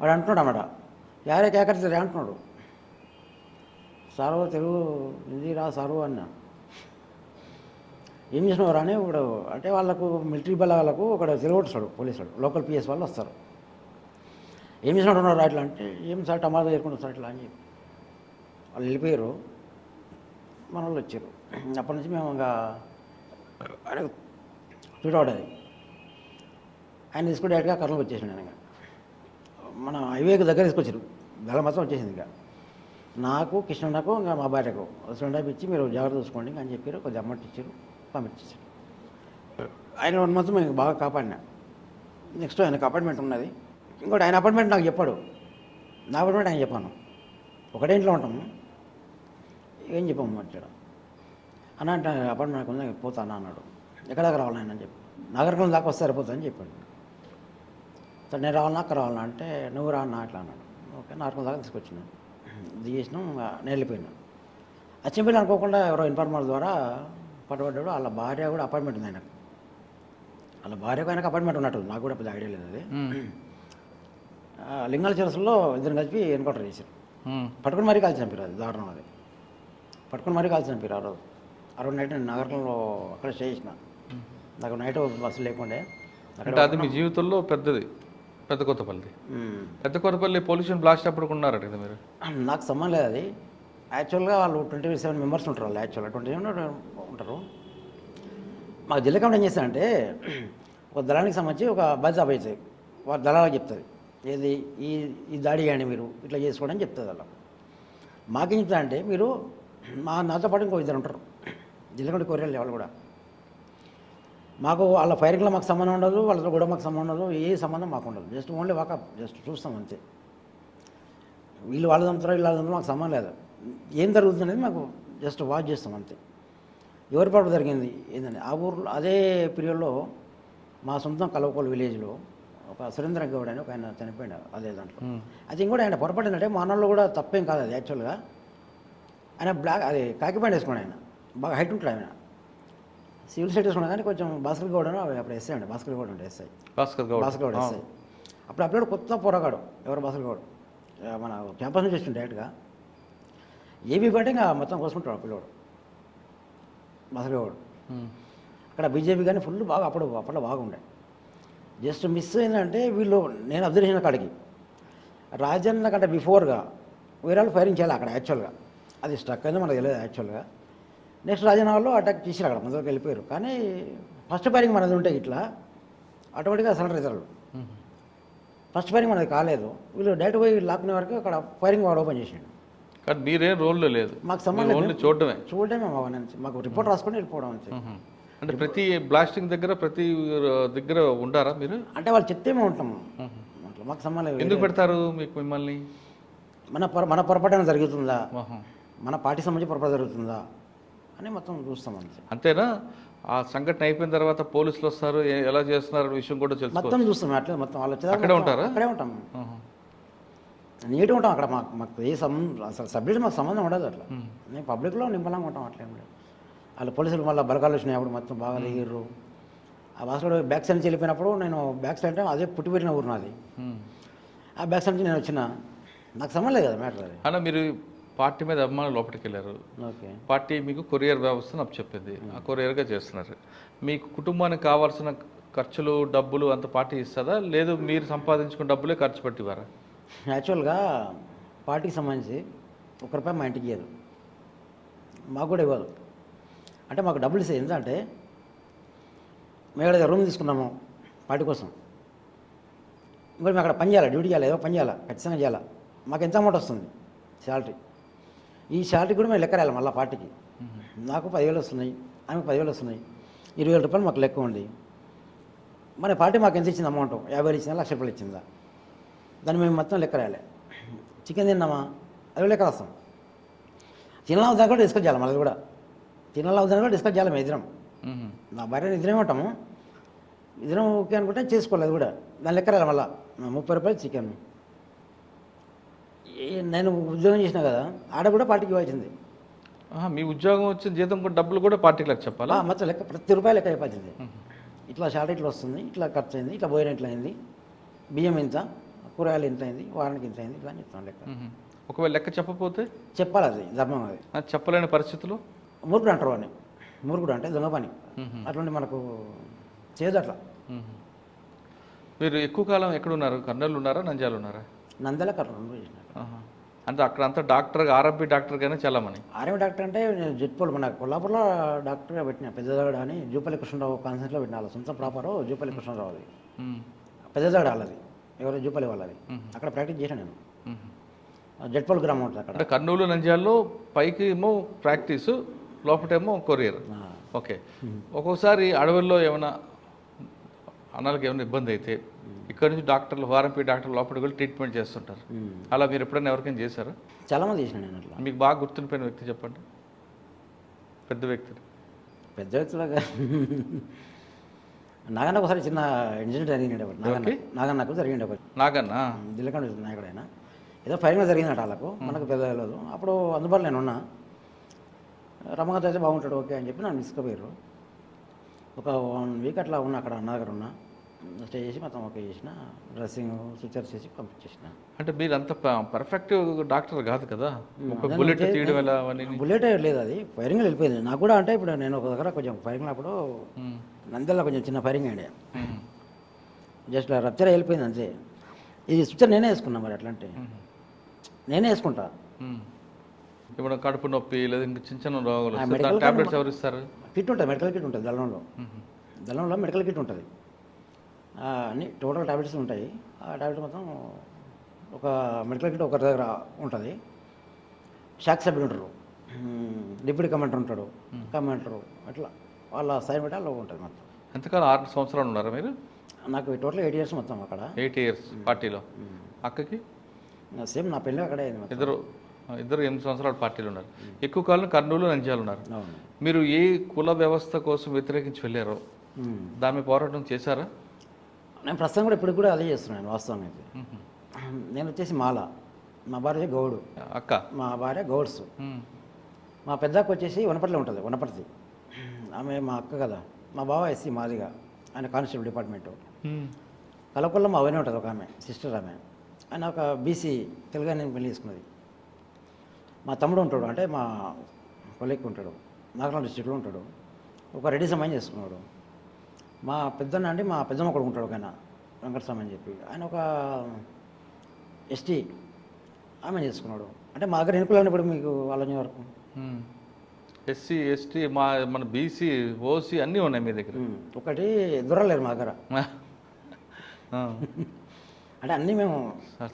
వాడు అంటున్నాడు అన్నమాట, యారే కేకరిస్తారు అంటున్నాడు. సారు తెలుగు హిందీ రా సారు అన్న. ఏం చేసినవారు అని ఇప్పుడు అంటే వాళ్ళకు మిలిటరీ వాళ్ళకు ఒక తెలుగు వస్తాడు పోలీసు వాడు, లోకల్ పిఎస్ వాళ్ళు వస్తారు. ఏం చేసినట్టున్నారు అట్లా అంటే, ఏం సార్ టమాటా చేసుకుంటారు సార్ అట్లా అని చెప్పి వాళ్ళు వెళ్ళిపోయారు. మన వాళ్ళు వచ్చారు. అప్పటి నుంచి మేము ఇంకా చూడవడది ఆయన తీసుకుని డైరెక్ట్గా కర్నూలుకి వచ్చేసాను. నేను మన హైవేకి దగ్గర తీసుకొచ్చారు, గల మొత్తం వచ్చేసింది. ఇంకా నాకు కృష్ణకు ఇంకా మా భార్యకు సిలిండర్ ఇచ్చి మీరు జాగ్రత్త చూసుకోండి అని చెప్పారు. కొద్దిగా అమౌంట్ ఇచ్చారు, పంపించేసారు. ఆయన 1 మంత్ మేము బాగా కాపాడినా. నెక్స్ట్ ఆయనకు అపార్ట్మెంట్ ఉన్నది, ఇంకోటి ఆయన అపార్ట్మెంట్ నాకు చెప్పాడు, నా అపార్ట్మెంట్ ఆయన చెప్పాను. ఒకటే ఇంట్లో ఉంటాము, ఏం చెప్పాము వచ్చాడు అన్న అంటే అపార్ట్మెంట్ నాకు ఉందా పోతాను అన్నాడు. ఎక్కడ రావాలని అని చెప్పి నాగరికం దాకా వస్తే సరిపోతుందని చెప్పాడు. సరే నేను రావాలన్నా అక్కడ రావాలన్నా అంటే నువ్వు రా అన్న అట్లా అన్నాడు. ఓకే నాగరికం దాకా తీసుకొచ్చినాను, దిగేసినాం, నేను వెళ్ళిపోయినాను. వచ్చిన అనుకోకుండా ఎవరో ఇన్ఫార్మర్ ద్వారా పట్టుబడ్డాడు. వాళ్ళ భార్య కూడా అపార్ట్మెంట్ ఉంది ఆయనకు, వాళ్ళ భార్యకు ఆయనకు అపార్ట్మెంట్ ఉన్నట్టు, నాకు కూడా పెద్ద ఐడియా లేదు అది. లింగాల చిరసలో ఇద్దరు కలిపి ఎన్కౌంటర్ చేశారు, పట్టుకుని మరీ కాల్చి చంపారు. అది దారుణం, అది పట్టుకుని మరీ కాల్చి చంపారు. ఆ రోజు నైట్ నేను నగరంలో అక్కడ స్టే చేసిన, నాకు నైట్ బస్సు లేకుండే. అంటే అది మీ జీవితంలో పెద్దది, పెద్ద కొత్తపల్లి. పెద్ద కొత్తపల్లి పొల్యూషన్ బ్లాస్ట్ అప్పుడు ఉన్నారట కదా మీరు? నాకు సంబంధం లేదు అది. యాక్చువల్గా వాళ్ళు 27 మెంబర్స్ ఉంటారు, వాళ్ళు యాక్చువల్గా 27 ఉంటారు. మాకు జిల్లా కమిటీ ఏం చేస్తారంటే ఒక దళానికి సంబంధించి ఒక బాధ్యత అప్పగిస్తుంది, వాళ్ళ దళాలకు చెప్తుంది ఏది ఈ దాడి చేయండి మీరు ఇట్లా చేసుకోండి అని చెప్తుంది. అలా మాకేం చెప్తా అంటే మీరు నాతో పాటు ఇంకో 2 ఉంటారు జిల్లా కమిటీ కోరేళ్ళు, వాళ్ళు కూడా మాకు వాళ్ళ ఫైరింగ్లో మాకు సంబంధం ఉండదు, వాళ్ళతో కూడా మాకు సంబంధం ఉండదు, ఏ సంబంధం మాకు ఉండదు. జస్ట్ ఓన్లీ వాకప్, జస్ట్ చూస్తాం అంతే. వీళ్ళు వాళ్ళు చంపుతారో వీళ్ళు చంపుతారో మాకు సంబంధం లేదు. ఏం జరుగుతుంది అనేది మాకు జస్ట్ వాచ్ చేస్తాం అంతే. ఎవరి పాటు జరిగింది ఏంటంటే ఆ ఊర్లో అదే పీరియడ్లో మా సొంతం కలవకోలు విలేజ్లో ఒక సురేంద్ర గౌడ్ అని ఒక ఆయన చనిపోయాడు అదే దాంట్లో. అది ఇంకోటి ఆయన పొరపాటు ఏంటంటే మా అన్నలో కూడా తప్పేం కాదు అది. యాక్చువల్గా ఆయన బ్లాక్ అది కాకి ప్యాంట్ వేసుకున్నాడు, ఆయన బాగా హైట్ ఉంటాడు, ఆయన సివిల్ సైట్ వేసుకున్నాడు. కానీ కొంచెం భాస్కర్ గౌడ్ అని అప్పుడు ఎస్ఐ అండి, భాస్కర్ గౌడ్ అంటే ఎస్ఐ, భాస్కర్ గౌడ్ ఎస్ఐ. అప్పుడు కొత్త పోరాగాడు ఎవరు భాస్కర్ గౌడ్, మన క్యాంపస్ నుంచి వచ్చిండు డైరెక్ట్గా. ఏబీ బట్టి ఇంకా మొత్తం కోసుకుంటాడు ఆ పిల్లోడు భాస్కర్ గౌడ్. అక్కడ బీజేపీ కానీ ఫుల్ బాగా అప్పట్లో బాగుండే. జస్ట్ మిస్ అయిందంటే వీళ్ళు, నేను అబ్జర్వ్ చేసిన కాడికి రాజన్న కంటే బిఫోర్గా వేరే వాళ్ళు ఫైరింగ్ చేయాలి అక్కడ. యాక్చువల్గా అది స్ట్రక్ అయింది మనకు తెలియదు. యాక్చువల్గా నెక్స్ట్ రాజన్న వాళ్ళు అటాక్ చేసారు, అక్కడ ముందుకు వెళ్ళిపోయారు. కానీ ఫస్ట్ ఫైరింగ్ మనది ఉంటే ఇట్లా ఆటోమేటిక్గా సరెండర్ అవుతారు. ఫస్ట్ ఫైరింగ్ మనది కాలేదు, వీళ్ళు డైరెక్ట్ పోయి లాక్కునే వరకు అక్కడ ఫైరింగ్ వాడు ఓపెన్ చేసాడు. కానీ మీరేం రోల్లో లేదు, మాకు సంబంధం ఓన్లీ చూడడమే. చూడడమే మాకు రిపోర్ట్ రాసుకొని వెళ్ళిపోవడం అంతే. అంటే ప్రతి బ్లాస్టింగ్ దగ్గర ప్రతి దగ్గర ఉంటారా మీరు? అంటే వాళ్ళు చెప్తే మేము ఉంటాము, అట్లా మాకు సంబంధం లేదు. ఎందుకు పెడతారు మీకు మిమ్మల్ని? మన పొరపాటు జరుగుతుందా, ఆహా. మన పార్టీ సంబంధించి పొరపాటు జరుగుతుందా అని మొత్తం చూస్తాం అంతే. అంతేనా? ఆ సంఘటన అయిపోయిన తర్వాత పోలీసులు వస్తారు, ఎలా చేస్తున్నారు విషయం కూడా తెలుసు. మొత్తం చూస్తాం అట్లా, మొత్తం వాళ్ళు వచ్చేదాకా అక్కడే ఉంటారా? అక్కడే ఉంటాం, ఆహా. నీట్గా ఉంటాం అక్కడ. మాకు ఏ అసలు సబ్జెక్ట్ మాకు సంబంధం ఉండదు అట్లా. మేము పబ్లిక్లో నింపలంగా ఉంటాం, అట్లా ఏం లేదు. వాళ్ళు పోలీసులు మళ్ళీ బలగాలు వచ్చినాయి అప్పుడు మొత్తం బాగా దిగిర్రు. ఆ వాసులో బ్యాక్ సైడ్ నుంచి వెళ్ళిపోయినప్పుడు నేను బ్యాక్ సైడ్ అంటే అదే పుట్టి పెట్టిన ఊరు నాది. ఆ బ్యాక్ సైడ్ నుంచి నేను వచ్చిన, నాకు సంబంధం లేదు కదా మ్యాటర్ అది. అన్న మీరు పార్టీ మీద అభిమానులు లోపలికి వెళ్ళారు, ఓకే. పార్టీ మీకు కొరియర్ వ్యవస్థను చెప్పింది, ఆ కొరియర్గా చేస్తున్నారు. మీకు కుటుంబానికి కావాల్సిన ఖర్చులు డబ్బులు అంత పార్టీ ఇస్తుందా, లేదు మీరు సంపాదించుకున్న డబ్బులే ఖర్చు పెట్టివారా? యాక్చువల్గా పార్టీకి సంబంధించి ఒక్క రూపాయి మా ఇంటికి ఇవ్వదు, మాకు కూడా ఇవ్వదు. అంటే మాకు డబ్బులు ఇస్తే ఎందుకంటే మేము ఏదో రూమ్ తీసుకున్నాము పార్టీ కోసం, ఇంకోటి మేము అక్కడ పని చేయాలి, డ్యూటీ చేయాలి, ఏదో పని చేయాలి, ఖచ్చితంగా చేయాలి. మాకు ఎంత అమౌంట్ వస్తుంది శాలరీ, ఈ శాలరీ కూడా మేము లెక్క రాయాలి మళ్ళీ పార్టీకి. నాకు 10,000 వస్తున్నాయి, ఆమెకు 10,000 వస్తున్నాయి, 20,000 రూపాయలు మాకు లెక్క ఉంది. మన పార్టీ మాకు ఎంత ఇచ్చింది అమౌంట్, 50,000 ఇచ్చిందా, 1,00,000 రూపాయలు ఇచ్చిందా, దాన్ని మేము మొత్తం లెక్క రాయాలి. చికెన్ తిన్నామా అది లెక్క రాస్తాం, తినాలా దాకా కూడా డిస్కస్ చేయాలి, మళ్ళీ కూడా తినాలా దాన్ని కూడా డిస్కస్ చేయాలి. మేము ఇద్దరం, నా భార్య ఇద్దరం ఉంటాము, ఇద్దరం ఓకే అనుకుంటే చేసుకోలేదు కూడా, దాని లెక్క రాయాలి. మళ్ళీ 30 రూపాయలు చికెన్. నేను ఉద్యోగం చేసినా కదా, ఆడ కూడా పార్టీకి ఇవ్వాల్సింది. మీ ఉద్యోగం వచ్చిన జీతం కూడా డబ్బులు కూడా పార్టీకి లెక్క చెప్పాలా? మొత్తం లెక్క ప్రతి రూపాయి లెక్క చెప్పాల్సింది. ఇట్లా శాలరీ ఇట్లా వస్తుంది, ఇట్లా ఖర్చు అయింది, ఇట్లా భోజనం ఇట్లా అయింది, బియ్యం ఇంత, కూరగాయలు ఇంత అయింది, వారానికి ఇంత అయింది, ఇట్లా అని చెప్తాం లెక్క. ఒకవేళ లెక్క చెప్పకపోతే చెప్పాలి, అది ధర్మం. అది చెప్పలేని పరిస్థితులు మూర్ఖుడు అంటారు అని, మూర్ఖుడు అంటే దొంగ పని, అటువంటి మనకు చేయదు అట్లా. మీరు ఎక్కువ కాలం ఎక్కడున్నారు? కర్నూలు ఉన్నారా, నంద్యాల ఉన్నారా? నంద్యాల కర్నూలు చేసిన. అంటే అక్కడ అంతా డాక్టర్గా ఆర్ఎంపీ డాక్టర్గానే చాలా మని. ఆర్ఎంపీ డాక్టర్ అంటే నేను జట్పోలు మన కొల్లాపూర్లో డాక్టర్గా పెట్టిన, పెద్దదాగడ అని జూపల్లి కృష్ణరావు కాన్సెప్ట్లో పెట్టిన. వాళ్ళ సొంత ప్రాపరు జూపల్లి కృష్ణరావు, అది పెద్దదాగడ వాళ్ళది, ఎవరో జూపల్లి వాళ్ళది. అక్కడ ప్రాక్టీస్ చేశాను నేను, జట్పోలు గ్రామం ఉంటుంది అక్కడ. అంటే కర్నూలు నంద్యాలలో పైకి ఏమో ప్రాక్టీసు, లోపటేమో కొరియర్. ఓకే. ఒక్కోసారి అడవుల్లో ఏమైనా అన్నాళ్ళకి ఏమైనా ఇబ్బంది అయితే ఇక్కడ నుంచి డాక్టర్లు, ఆర్ఎంపీ డాక్టర్లు లోపలికి వెళ్ళి ట్రీట్మెంట్ చేస్తుంటారు. అలా మీరు ఎప్పుడైనా ఎవరికైనా చేశారా? చాలామంది చేసిన నేను అట్లా. మీకు బాగా గుర్తుండిపోయిన వ్యక్తి చెప్పండి, పెద్ద వ్యక్తి. పెద్ద వ్యక్తులుగా నాగన్న ఒకసారి చిన్న ఇన్సిడెంట్ జరిగింది, నాగన్నకు జరిగింది ఒకటి. నాగన్నా దిల్లకండ నాయకుడైనా ఏదో ఫైరింగ్ జరిగిందట వాళ్ళకు, మనకు పెద్ద తెలియదు. అప్పుడు అందుబాటులో నేను ఉన్నా, రమ్మగారు అయితే బాగుంటాడు ఓకే అని చెప్పి నన్ను తీసుకుపోయారు. ఒక 1 వీక్ అట్లా ఉన్నా అక్కడ అన్న దగ్గర ఉన్నా, స్టే చేసి మొత్తం ఓకే చేసిన, డ్రెస్సింగ్ స్విచర్ చేసి పంపించేసిన. అంటే మీరు అంత పర్ఫెక్ట్ డాక్టర్ కాదు కదా, ఒక బుల్లెట్ తీయడం ఎలా అవన్నీ? బుల్లెట్ లేదు, అది ఫైరింగ్ వెళ్ళిపోయింది. నాకు కూడా అంటే ఇప్పుడు నేను ఒక దగ్గర కొంచెం ఫైరింగ్ అప్పుడు నంద్యాల కొంచెం చిన్న ఫైరింగ్ అయ్యాడు, జస్ట్ రప్చర్ వెళ్ళిపోయింది అంతే. ఇది స్విచర్ నేనే వేసుకున్నా, మరి అట్లా అంటే నేనే వేసుకుంటా. ఇప్పుడు కడుపు నొప్పి లేదా ఇంకా చిన్న చిన్న రోగాలు టాబ్లెట్స్ ఎవరు ఇస్తారు? కిట్ ఉంటుంది, మెడికల్ కిట్ ఉంటుంది దళంలో మెడికల్ కిట్ ఉంటుంది, అన్ని టోటల్ టాబ్లెట్స్ ఉంటాయి. ఆ టాబ్లెట్స్ మొత్తం ఒక మెడికల్ కిట్ ఒకరి దగ్గర ఉంటుంది. షాక్ సభ్యులు ఉంటారు, డిప్యూటీ కమాండర్ ఉంటాడు, కమాండరు, అట్లా వాళ్ళ సైన్ బట్టి అలా ఉంటుంది మొత్తం. ఎంతకాలం 6 సంవత్సరాలు ఉన్నారా మీరు? నాకు టోటల్ 8 ఇయర్స్ మొత్తం అక్కడ. 8 ఇయర్స్ పార్టీలో. అక్కకి సేమ్ నా పెళ్ళి అక్కడే అయింది. ఇద్దరు 8 సంవత్సరాలు పార్టీలు ఉన్నారు. ఎక్కువ కాలం కర్నూలు నంద్యాల ఉన్నారు. మీరు ఏ కుల వ్యవస్థ కోసం వ్యతిరేకించి వెళ్ళారో దాని మీద పోరాటం చేశారా? నేను ప్రస్తుతం కూడా ఇప్పుడు కూడా అదే చేస్తున్నాను వాస్తవం అయితే. నేను వచ్చేసి మాల, మా భార్య గౌడు, అక్క మా భార్య గౌడ్స్. మా పెద్దక్క వచ్చేసి వనపర్తిలో ఉంటుంది, వనపర్తి, ఆమె మా అక్క కదా. మా బావ ఎస్సీ మాదిగా, ఆయన కానిస్టేబుల్ డిపార్ట్మెంటు. కలకొల్ల మా అవనే ఉంటుంది ఒక ఆమె, సిస్టర్ ఆమె. ఆయన ఒక బీసీ తెలుగు నేను పెళ్లి చేసుకున్నది. మా తమ్ముడు ఉంటాడు, అంటే మా కొలిక్కి ఉంటాడు, నాగరాజు డిస్ట్రిక్ట్లో ఉంటాడు, ఒక రెడ్డి సమాజం చేసుకున్నాడు. మా పెద్దన్న అంటే మా పెద్దమ్మ కొడుకు ఉంటాడు, ఒక ఆయన వెంకటస్వామి అని చెప్పి, ఆయన ఒక ఎస్టీ ఆమె చేసుకున్నాడు. అంటే మా దగ్గర ఎన్నికలు ఇప్పుడు మీకు వాళ్ళ వరకు ఎస్సీ ఎస్టీ మన బీసీ ఓసీ అన్నీ ఉన్నాయి మీ దగ్గర. ఒకటి దొరలేరు మా దగ్గర, అంటే అన్నీ మేము